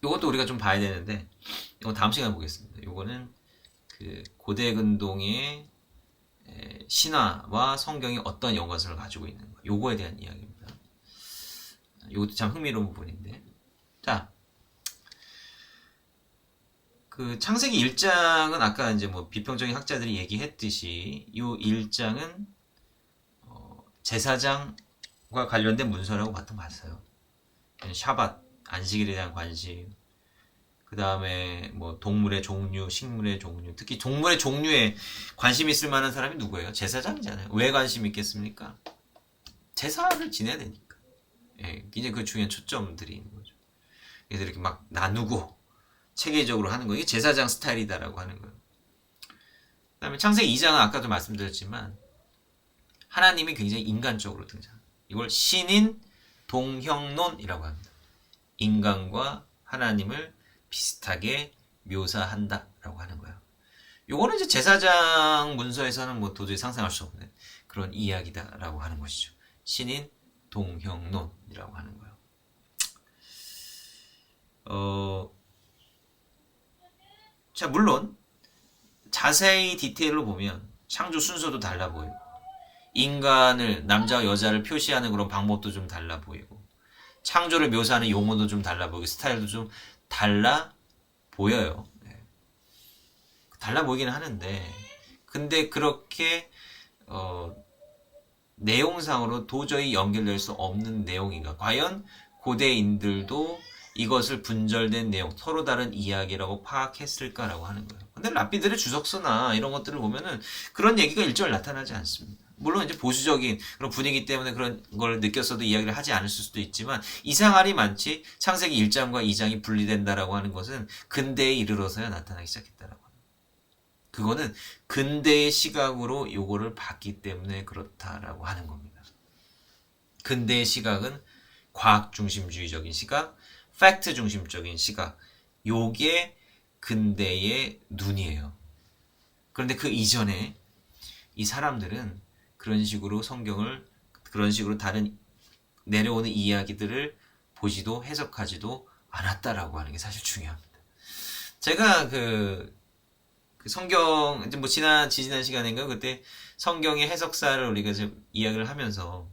요것도 우리가 좀 봐야 되는데 이건 다음 시간에 보겠습니다. 요거는 그 고대 근동의 신화와 성경이 어떤 연관성을 가지고 있는가 요거에 대한 이야기입니다. 요것도 참 흥미로운 부분인데 자, 그 창세기 1장은 아까 이제 뭐 비평적인 학자들이 얘기했듯이 이 1장은 제사장과 관련된 문서라고 보통 봤어요. 샤밧, 안식일에 대한 관심, 그 다음에 뭐 동물의 종류, 식물의 종류, 특히 동물의 종류에 관심 있을 만한 사람이 누구예요? 제사장이잖아요. 왜 관심 있겠습니까? 제사를 지내야 되니까. 예, 굉장히 그 중요한 초점들이 있는 거죠. 그래서 이렇게 막 나누고 체계적으로 하는 거, 이게 제사장 스타일이다라고 하는 거예요. 그 다음에 창세기 2장은 아까도 말씀드렸지만 하나님이 굉장히 인간적으로 등장합니다. 이걸 신인 동형론이라고 합니다. 인간과 하나님을 비슷하게 묘사한다라고 하는 거예요. 요거는 이제 제사장 문서에서는 뭐 도저히 상상할 수 없는 그런 이야기다라고 하는 것이죠. 신인 동형론이라고 하는 거예요. 자, 물론 자세히 디테일로 보면 창조 순서도 달라 보이고 인간을 남자와 여자를 표시하는 그런 방법도 좀 달라 보이고 창조를 묘사하는 용어도 좀 달라 보이고 스타일도 좀 달라 보여요. 네. 달라 보이긴 하는데 근데 그렇게 내용상으로 도저히 연결될 수 없는 내용인가? 과연 고대인들도 이것을 분절된 내용, 서로 다른 이야기라고 파악했을까라고 하는 거예요. 근데 랍비들의 주석서나 이런 것들을 보면은 그런 얘기가 일절 나타나지 않습니다. 물론 이제 보수적인 그런 분위기 때문에 그런 걸 느꼈어도 이야기를 하지 않을 수도 있지만 이상할이 많지 창세기 1장과 2장이 분리된다라고 하는 것은 근대에 이르러서야 나타나기 시작했다라고 합니다. 그거는 근대의 시각으로 요거를 봤기 때문에 그렇다라고 하는 겁니다. 근대의 시각은 과학 중심주의적인 시각, 팩트 중심적인 시각, 요게 근대의 눈이에요. 그런데 그 이전에 이 사람들은 그런 식으로 성경을 그런 식으로 다른 내려오는 이야기들을 보지도 해석하지도 않았다라고 하는 게 사실 중요합니다. 제가 그 성경 이제 뭐 지난 시간인가 그때 성경의 해석사를 우리가 좀 이야기를 하면서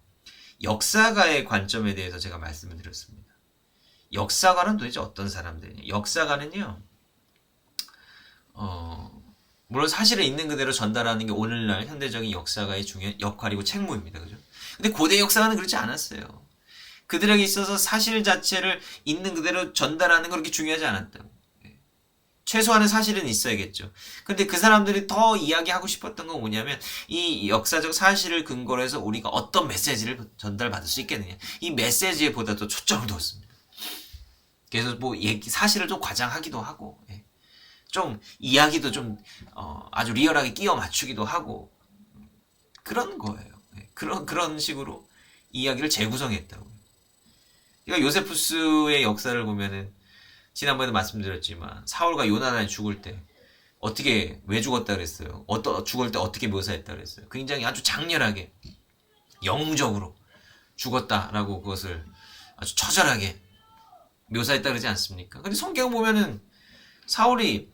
역사가의 관점에 대해서 제가 말씀을 드렸습니다. 역사가는 도대체 어떤 사람들이냐? 역사가는요, 물론 사실을 있는 그대로 전달하는 게 오늘날 현대적인 역사가의 중요한 역할이고 책무입니다. 그죠? 근데 고대 역사가는 그렇지 않았어요. 그들에게 있어서 사실 자체를 있는 그대로 전달하는 건 그렇게 중요하지 않았다고. 최소한의 사실은 있어야겠죠. 근데 그 사람들이 더 이야기하고 싶었던 건 뭐냐면 이 역사적 사실을 근거로 해서 우리가 어떤 메시지를 전달받을 수 있겠느냐. 이 메시지에 보다 더 초점을 두었습니다. 그래서 뭐 사실을 좀 과장하기도 하고 좀 이야기도 좀 아주 리얼하게 끼워 맞추기도 하고 그런 거예요. 그런 식으로 이야기를 재구성했다고요. 그러니까 요세푸스의 역사를 보면은 지난번에도 말씀드렸지만 사울과 요나단이 죽을 때 어떻게 왜 죽었다 그랬어요? 죽을 때 어떻게 묘사했다 그랬어요? 굉장히 아주 장렬하게 영웅적으로 죽었다라고 그것을 아주 처절하게 묘사했다 그러지 않습니까? 근데 성경 보면은 사울이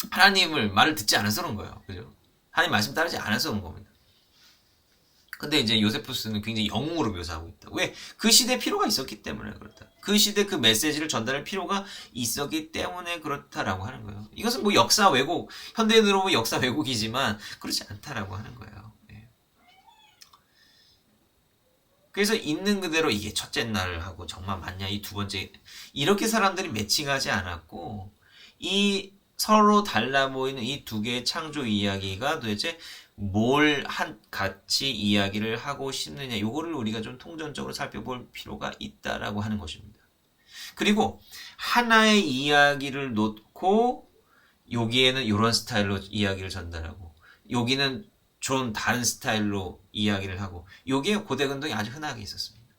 하나님을 말을 듣지 않아서 그런 거예요. 그죠? 하나님 말씀 따르지 않아서 그런 겁니다. 근데 이제 요세푸스는 굉장히 영웅으로 묘사하고 있다. 왜? 그 시대에 필요가 있었기 때문에 그렇다. 그 시대 그 메시지를 전달할 필요가 있었기 때문에 그렇다라고 하는 거예요. 이것은 뭐 역사 왜곡, 현대에 들어보면 역사 왜곡이지만 그렇지 않다라고 하는 거예요. 그래서 있는 그대로 이게 첫째 날 하고 정말 맞냐 이 두 번째 이렇게 사람들이 매칭하지 않았고 이 서로 달라 보이는 이 두 개의 창조 이야기가 도대체 뭘 같이 이야기를 하고 싶느냐 요거를 우리가 좀 통전적으로 살펴볼 필요가 있다라고 하는 것입니다. 그리고 하나의 이야기를 놓고 여기에는 이런 스타일로 이야기를 전달하고 여기는 좀 다른 스타일로 이야기를 하고 요게 고대 근동에 아주 흔하게 있었습니다.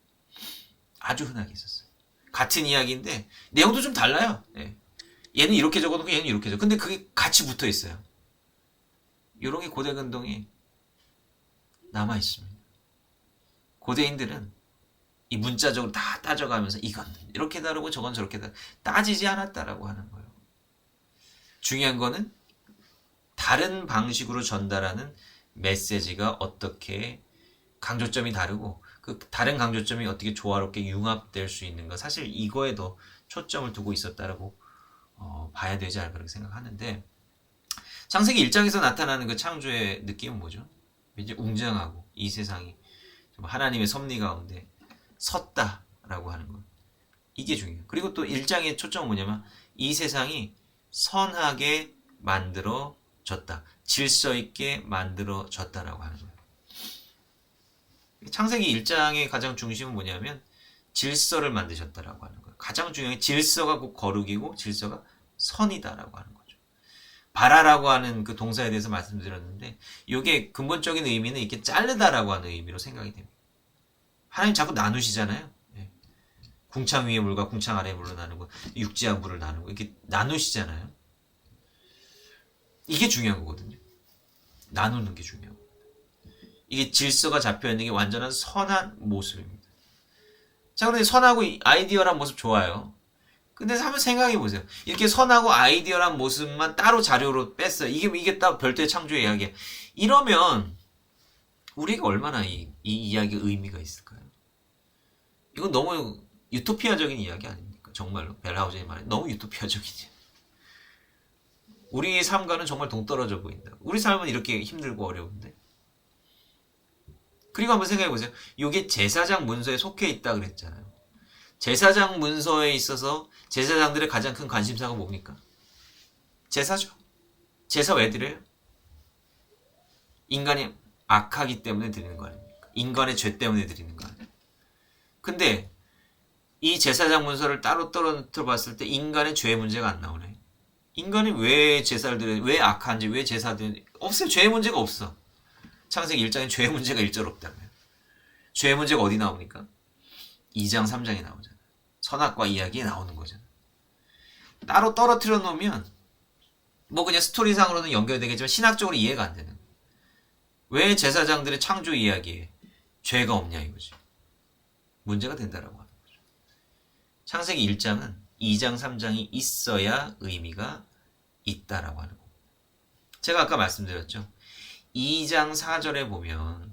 아주 흔하게 있었어요. 같은 이야기인데 내용도 좀 달라요. 얘는 이렇게 적어놓고 얘는 이렇게 적어. 근데 그게 같이 붙어 있어요. 이런 게 고대 근동이 남아 있습니다. 고대인들은 이 문자적으로 다 따져가면서 이건 이렇게 다르고 저건 저렇게 다르고 따지지 않았다라고 하는 거예요. 중요한 거는 다른 방식으로 전달하는 메시지가 어떻게 강조점이 다르고 그 다른 강조점이 어떻게 조화롭게 융합될 수 있는가, 사실 이거에 더 초점을 두고 있었다라고 봐야 되지 않을까 그렇게 생각하는데, 창세기 1장에서 나타나는 그 창조의 느낌은 뭐죠? 이제 웅장하고 이 세상이 하나님의 섭리 가운데 섰다라고 하는 것, 이게 중요해요. 그리고 또 1장의 초점은 뭐냐면 이 세상이 선하게 만들어졌다, 질서 있게 만들어졌다라고 하는 거예요. 창세기 1장의 가장 중심은 뭐냐면 질서를 만드셨다라고 하는 거예요. 가장 중요한 게 질서가 곧 거룩이고 질서가 선이다라고 하는 거죠. 바라라고 하는 그 동사에 대해서 말씀드렸는데, 이게 근본적인 의미는 이렇게 자르다라고 하는 의미로 생각이 됩니다. 하나님 자꾸 나누시잖아요. 궁창 위의 물과 궁창 아래의 물로 나누고 육지와 물을 나누고 이렇게 나누시잖아요. 이게 중요한 거거든요. 나누는 게 중요하고, 이게 질서가 잡혀있는 게 완전한 선한 모습입니다. 자, 그런데 선하고 아이디어란 모습 좋아요. 근데 한번 생각해 보세요. 이렇게 선하고 아이디어란 모습만 따로 자료로 뺐어요. 이게 딱 별도의 창조의 이야기야. 이러면 우리가 얼마나 이 이야기에 의미가 있을까요? 이건 너무 유토피아적인 이야기 아닙니까? 정말로 벨하우저의 말이 너무 유토피아적이지. 우리 삶과는 정말 동떨어져 보인다. 우리 삶은 이렇게 힘들고 어려운데. 그리고 한번 생각해 보세요. 이게 제사장 문서에 속해 있다 그랬잖아요. 제사장 문서에 있어서 제사장들의 가장 큰 관심사가 뭡니까? 제사죠. 제사 왜 드려요? 인간이 악하기 때문에 드리는 거 아닙니까? 인간의 죄 때문에 드리는 거 아닙니까? 근데 이 제사장 문서를 따로 떨어뜨려 봤을 때 인간의 죄 문제가 안 나오네. 인간이 왜 제사를 드려요? 왜 악한지, 왜 제사 드려요? 없어요. 죄의 문제가 없어. 창세기 1장에 죄의 문제가 일절 없다고요. 죄의 문제가 어디 나옵니까? 2장, 3장에 나오잖아요. 선악과 이야기에 나오는 거잖아요. 따로 떨어뜨려 놓으면 뭐 그냥 스토리상으로는 연결되겠지만 신학적으로 이해가 안 되는 거예요. 왜 제사장들의 창조 이야기에 죄가 없냐 이거지. 문제가 된다라고 하는 거죠. 창세기 1장은 2장, 3장이 있어야 의미가 있다라고 하는 겁니다. 제가 아까 말씀드렸죠. 2장 4절에 보면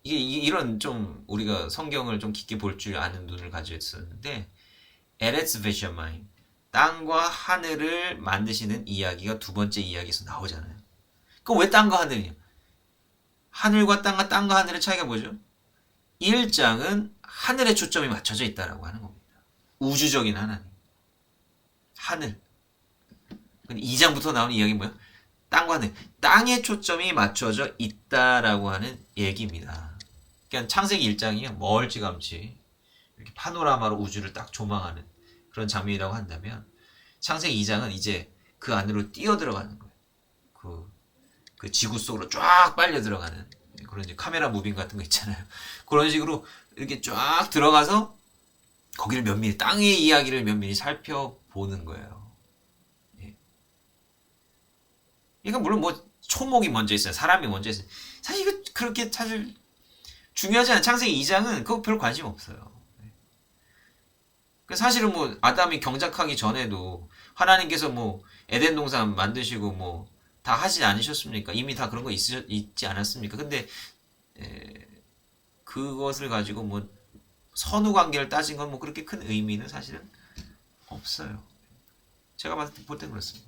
이런 좀 우리가 성경을 좀 깊게 볼 줄 아는 눈을 가지고 있었는데, 에레츠 베셔마임, 땅과 하늘을 만드시는 이야기가 두 번째 이야기에서 나오잖아요. 그럼 왜 땅과 하늘이냐? 하늘과 땅과 하늘의 차이가 뭐죠? 1장은 하늘에 초점이 맞춰져 있다라고 하는 겁니다. 우주적인 하나님, 하늘. 근데 2장부터 나오는 이야기는 뭐예요? 땅과 하늘, 땅에 초점이 맞춰져 있다라고 하는 얘기입니다. 그러니까 창세기 1장이 멀찌감치 이렇게 파노라마로 우주를 딱 조망하는 그런 장면이라고 한다면, 창세기 2장은 이제 그 안으로 뛰어 들어가는 거예요. 그 지구 속으로 쫙 빨려 들어가는 그런 이제 카메라 무빙 같은 거 있잖아요. 그런 식으로 이렇게 쫙 들어가서 거기를 면밀히, 땅의 이야기를 면밀히 살펴보는 거예요. 그러니까 물론 뭐 초목이 먼저 있어요. 사람이 먼저 있어요. 사실 이거 그렇게 사실 중요하지 않아요. 창세기 2장은 그거 별 관심 없어요. 사실은 뭐 아담이 경작하기 전에도 하나님께서 뭐 에덴 동산 만드시고 뭐 다 하지 않으셨습니까? 이미 다 그런 거 있지 않았습니까? 근데 그것을 가지고 뭐 선후 관계를 따진 건 뭐 그렇게 큰 의미는 사실은 없어요. 제가 볼 땐 그렇습니다.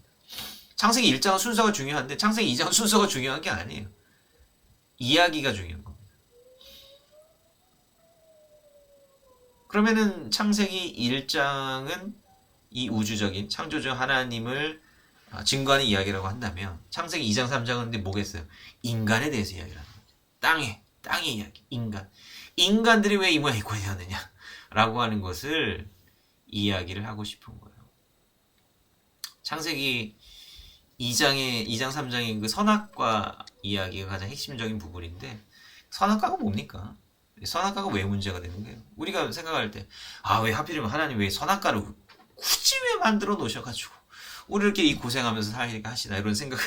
창세기 1장은 순서가 중요한데 창세기 2장은 순서가 중요한 게 아니에요. 이야기가 중요한 겁니다. 그러면은 창세기 1장은 이 우주적인 창조주 하나님을 증거하는 이야기라고 한다면, 창세기 2장, 3장은 근데 뭐겠어요? 인간에 대해서 이야기를 하는 거죠. 땅의 이야기, 인간. 인간들이 왜 이 모양 이 꼴이 되었느냐 라고 하는 것을 이야기를 하고 싶은 거예요. 창세기 2장, 3장의 그 선악과 이야기가 가장 핵심적인 부분인데, 선악과가 뭡니까? 선악과가 왜 문제가 되는 거예요? 우리가 생각할 때, 왜 하필이면 하나님 왜 선악과를 굳이 왜 만들어 놓으셔가지고 우리 이렇게 이 고생하면서 살니까 하시나 이런 생각을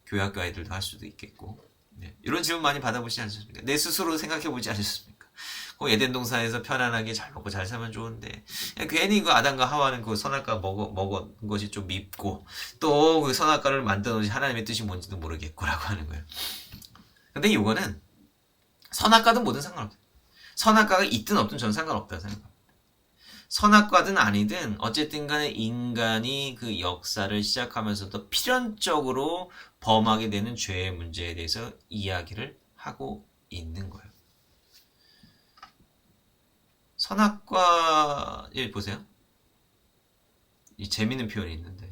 교회학교 아이들도 할 수도 있겠고 네. 이런 질문 많이 받아보시지 않으셨습니까? 내 스스로 생각해보지 않으셨습니까? 에덴 동산에서 편안하게 잘 먹고 잘 살면 좋은데 괜히 그 아담과 하와는 그 선악과 먹은 것이 좀 밉고 또 그 선악과를 만들어 놓으신 하나님의 뜻이 뭔지도 모르겠고라고 하는 거예요. 근데 이거는 선악과든 뭐든 상관없어요. 선악과가 있든 없든 저는 상관없다고 생각합니다. 선악과든 아니든 어쨌든 간에 인간이 그 역사를 시작하면서도 필연적으로 범하게 되는 죄의 문제에 대해서 이야기를 하고 있는 거예요. 선악과, 예, 보세요. 이 재밌는 표현이 있는데,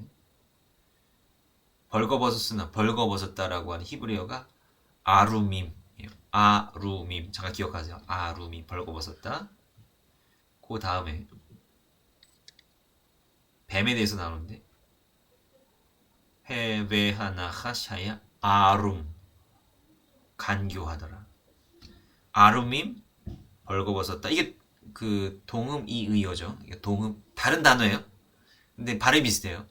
벌거벗었다라고 하는 히브리어가 아루밈이에요. 아루밈. 잠깐 기억하세요. 아루밈. 벌거벗었다. 그 다음에, 뱀에 대해서 나오는데, 헤베하나하샤야 아룸. 간교하더라. 아루밈, 벌거벗었다. 이게 그 동음 이의어죠. 동음 다른 단어예요. 근데 발음이 비슷해요.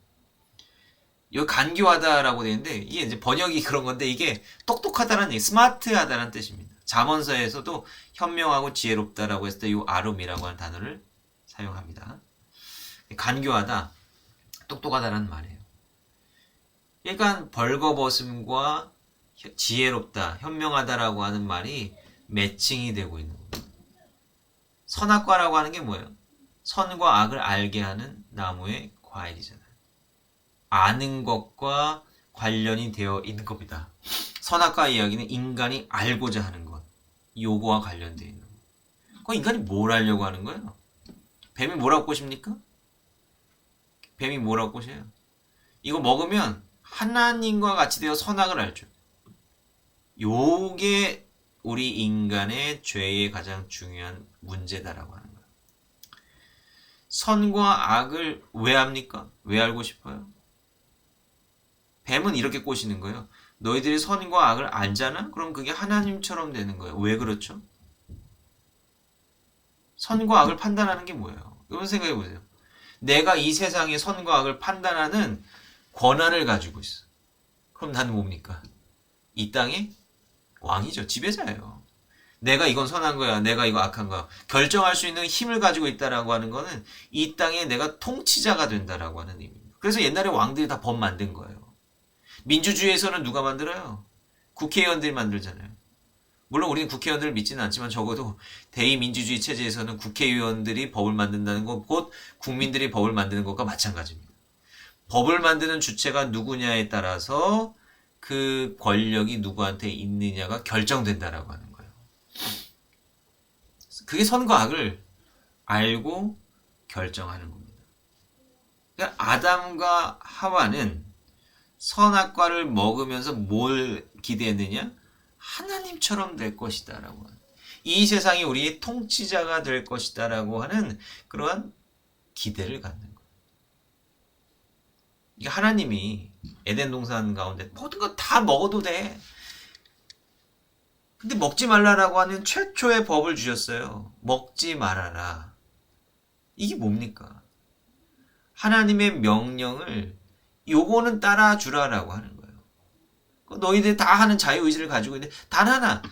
이거 간교하다라고 되는데 이게 이제 번역이 그런 건데 이게 똑똑하다는 얘기, 스마트하다는 뜻입니다. 잠언서에서도 현명하고 지혜롭다라고 했을 때 이 아름이라고 하는 단어를 사용합니다. 간교하다, 똑똑하다라는 말이에요. 그러니까 벌거벗음과 지혜롭다, 현명하다라고 하는 말이 매칭이 되고 있는 겁니다. 선악과라고 하는 게 뭐예요? 선과 악을 알게 하는 나무의 과일이잖아요. 아는 것과 관련이 되어 있는 겁니다. 선악과 이야기는 인간이 알고자 하는 것, 요거와 관련되어 있는 것. 그럼 인간이 뭘 알려고 하는 거예요? 뱀이 뭐라고 꼬십니까? 뱀이 뭐라고 꼬셔요? 이거 먹으면 하나님과 같이 되어 선악을 알죠. 요게 우리 인간의 죄의 가장 중요한 문제다라고 하는 거예요. 선과 악을 왜 합니까? 왜 알고 싶어요? 뱀은 이렇게 꼬시는 거예요. 너희들이 선과 악을 알잖아? 그럼 그게 하나님처럼 되는 거예요. 왜 그렇죠? 선과 악을 판단하는 게 뭐예요? 여러분 생각해 보세요. 내가 이 세상의 선과 악을 판단하는 권한을 가지고 있어. 그럼 나는 뭡니까? 이 땅의 왕이죠. 지배자예요. 내가 이건 선한 거야. 내가 이거 악한 거야. 결정할 수 있는 힘을 가지고 있다라고 하는 거는 이 땅에 내가 통치자가 된다라고 하는 의미입니다. 그래서 옛날에 왕들이 다 법 만든 거예요. 민주주의에서는 누가 만들어요? 국회의원들이 만들잖아요. 물론 우리는 국회의원들을 믿지는 않지만 적어도 대의민주주의 체제에서는 국회의원들이 법을 만든다는 것, 곧 국민들이 법을 만드는 것과 마찬가지입니다. 법을 만드는 주체가 누구냐에 따라서 그 권력이 누구한테 있느냐가 결정된다라고 하는 거예요. 그게 선과 악을 알고 결정하는 겁니다. 그러니까 아담과 하와는 선악과를 먹으면서 뭘 기대했느냐? 하나님처럼 될 것이다 라고 하는, 이 세상이 우리의 통치자가 될 것이다 라고 하는 그러한 기대를 갖는 거예요. 이게 하나님이 에덴 동산 가운데 모든 거 다 먹어도 돼. 근데 먹지 말라라고 하는 최초의 법을 주셨어요. 먹지 말아라. 이게 뭡니까? 하나님의 명령을 요거는 따라주라라고 하는 거예요. 너희들 다 하는 자유의지를 가지고 있는데 단 하나,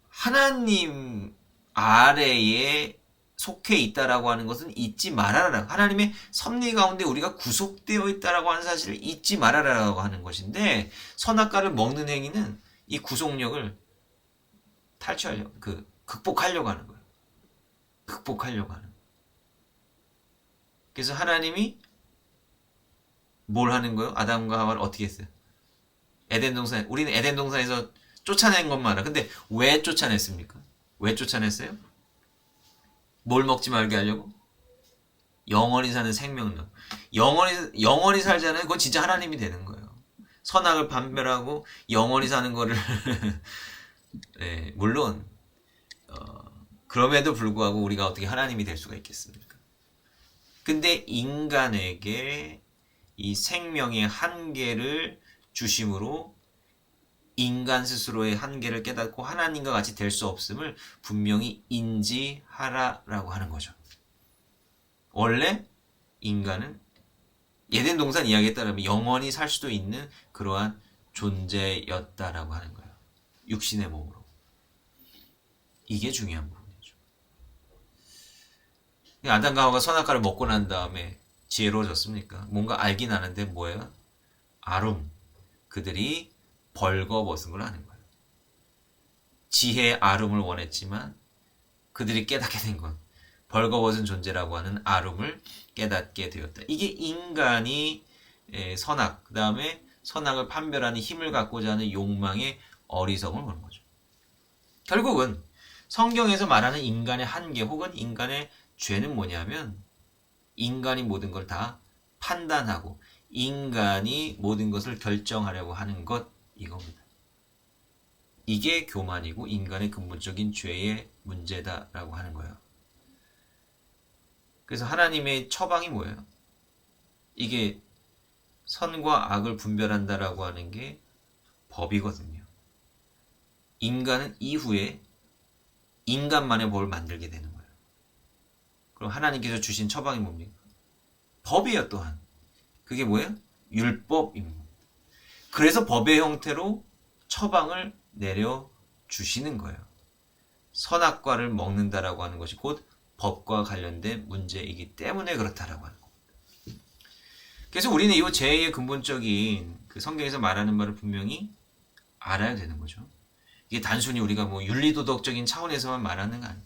하나님 아래에 속해 있다라고 하는 것은 잊지 말아라. 하나님의 섭리 가운데 우리가 구속되어 있다라고 하는 사실을 잊지 말아라라고 하는 것인데, 선악과를 먹는 행위는 이 구속력을 탈취하려고, 극복하려고 하는 거예요. 극복하려고 하는 거예요. 그래서 하나님이 뭘 하는 거예요? 아담과 하와를 어떻게 했어요? 우리는 에덴 동산에서 쫓아낸 것만 알아. 근데 왜 쫓아냈습니까? 왜 쫓아냈어요? 뭘 먹지 말게 하려고? 영원히 사는 생명력. 영원히 살자는 그건 진짜 하나님이 되는 거예요. 선악을 판별하고 영원히 사는 거를 네, 물론 그럼에도 불구하고 우리가 어떻게 하나님이 될 수가 있겠습니까? 근데 인간에게 이 생명의 한계를 주심으로 인간 스스로의 한계를 깨닫고 하나님과 같이 될 수 없음을 분명히 인지하라라고 하는 거죠. 원래 인간은 예덴 동산 이야기에 따르면 영원히 살 수도 있는 그러한 존재였다라고 하는 거예요. 육신의 몸으로. 이게 중요한 부분이죠. 아담과 하와가 선악과를 먹고 난 다음에 지혜로워졌습니까? 뭔가 알긴 아는데 뭐예요? 아름. 그들이 벌거벗은 걸 아는 거예요. 지혜의 아름을 원했지만 그들이 깨닫게 된 건 벌거벗은 존재라고 하는 아름을 깨닫게 되었다. 이게 인간이 선악, 그 다음에 선악을 판별하는 힘을 갖고자 하는 욕망의 어리석음을 보는 거죠. 결국은 성경에서 말하는 인간의 한계 혹은 인간의 죄는 뭐냐면 인간이 모든 걸 다 판단하고 인간이 모든 것을 결정하려고 하는 것 이겁니다. 이게 교만이고 인간의 근본적인 죄의 문제다라고 하는 거예요. 그래서 하나님의 처방이 뭐예요? 이게 선과 악을 분별한다라고 하는 게 법이거든요. 인간은 이후에 인간만의 법을 만들게 되는 거예요. 그럼 하나님께서 주신 처방이 뭡니까? 법이에요, 또한. 그게 뭐예요? 율법입니다. 그래서 법의 형태로 처방을 내려주시는 거예요. 선악과를 먹는다라고 하는 것이 곧 법과 관련된 문제이기 때문에 그렇다라고 하는 겁니다. 그래서 우리는 이 죄의 근본적인 그 성경에서 말하는 말을 분명히 알아야 되는 거죠. 이게 단순히 우리가 뭐 윤리도덕적인 차원에서만 말하는 거 아니에요.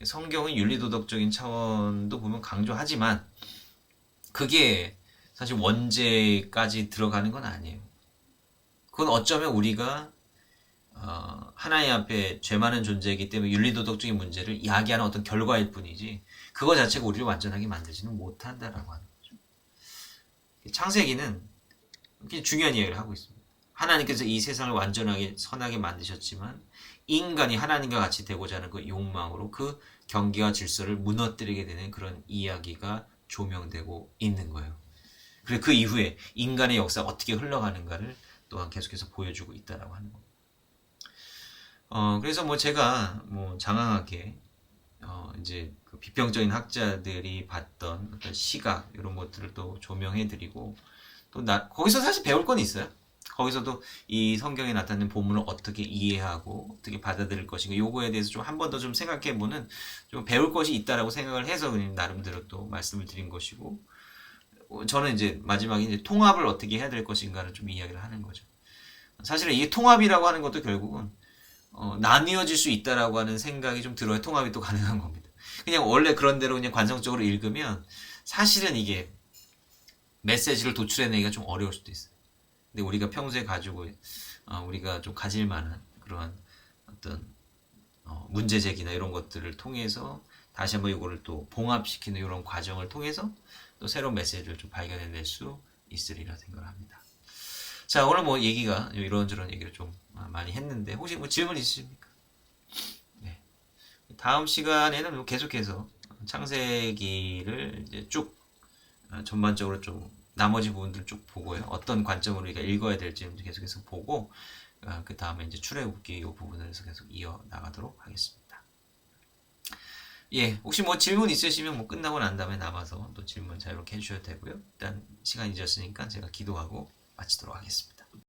성경은 윤리도덕적인 차원도 보면 강조하지만 그게 사실 원죄까지 들어가는 건 아니에요. 그건 어쩌면 우리가 하나님 앞에 죄 많은 존재이기 때문에 윤리도덕적인 문제를 야기하는 어떤 결과일 뿐이지 그거 자체가 우리를 완전하게 만들지는 못한다라고 하는 거죠. 창세기는 굉장히 중요한 이야기를 하고 있습니다. 하나님께서 이 세상을 완전하게 선하게 만드셨지만 인간이 하나님과 같이 되고자 하는 그 욕망으로 그 경계와 질서를 무너뜨리게 되는 그런 이야기가 조명되고 있는 거예요. 그리고 그 이후에 인간의 역사가 어떻게 흘러가는가를 또한 계속해서 보여주고 있다라고 하는 겁니다. 그래서 뭐 제가 뭐 장황하게 이제 그 비평적인 학자들이 봤던 어떤 시각 이런 것들을 또 조명해드리고 또 거기서 사실 배울 건 있어요. 거기서도 이 성경에 나타나는 본문을 어떻게 이해하고 어떻게 받아들일 것인가 요거에 대해서 좀 한 번 더 좀 생각해보는 좀 배울 것이 있다라고 생각을 해서 그냥 나름대로 또 말씀을 드린 것이고 저는 이제 마지막에 이제 통합을 어떻게 해야 될 것인가를 좀 이야기를 하는 거죠. 사실은 이게 통합이라고 하는 것도 결국은 나뉘어질 수 있다라고 하는 생각이 좀 들어야 통합이 또 가능한 겁니다. 그냥 원래 그런 대로 그냥 관성적으로 읽으면 사실은 이게 메시지를 도출해내기가 좀 어려울 수도 있어요. 근데 우리가 평소에 가지고 우리가 좀 가질 만한 그러한 어떤 문제 제기나 이런 것들을 통해서 다시 한번 이거를 또 봉합시키는 이런 과정을 통해서 또 새로운 메시지를 좀 발견해낼 수 있으리라 생각을 합니다. 자, 오늘 뭐 얘기가 이런저런 얘기를 좀 많이 했는데 혹시 뭐 질문 있으십니까? 네. 다음 시간에는 뭐 계속해서 창세기를 이제 쭉 전반적으로 좀 나머지 부분들 쭉 보고요. 어떤 관점으로 우리가 읽어야 될지 계속해서 보고 그 다음에 이제 출애굽기 이 부분에서 계속 이어 나가도록 하겠습니다. 예, 혹시 뭐 질문 있으시면 뭐 끝나고 난 다음에 남아서 또 질문 자유롭게 해주셔도 되고요. 일단 시간이 늦었으니까 제가 기도하고 마치도록 하겠습니다.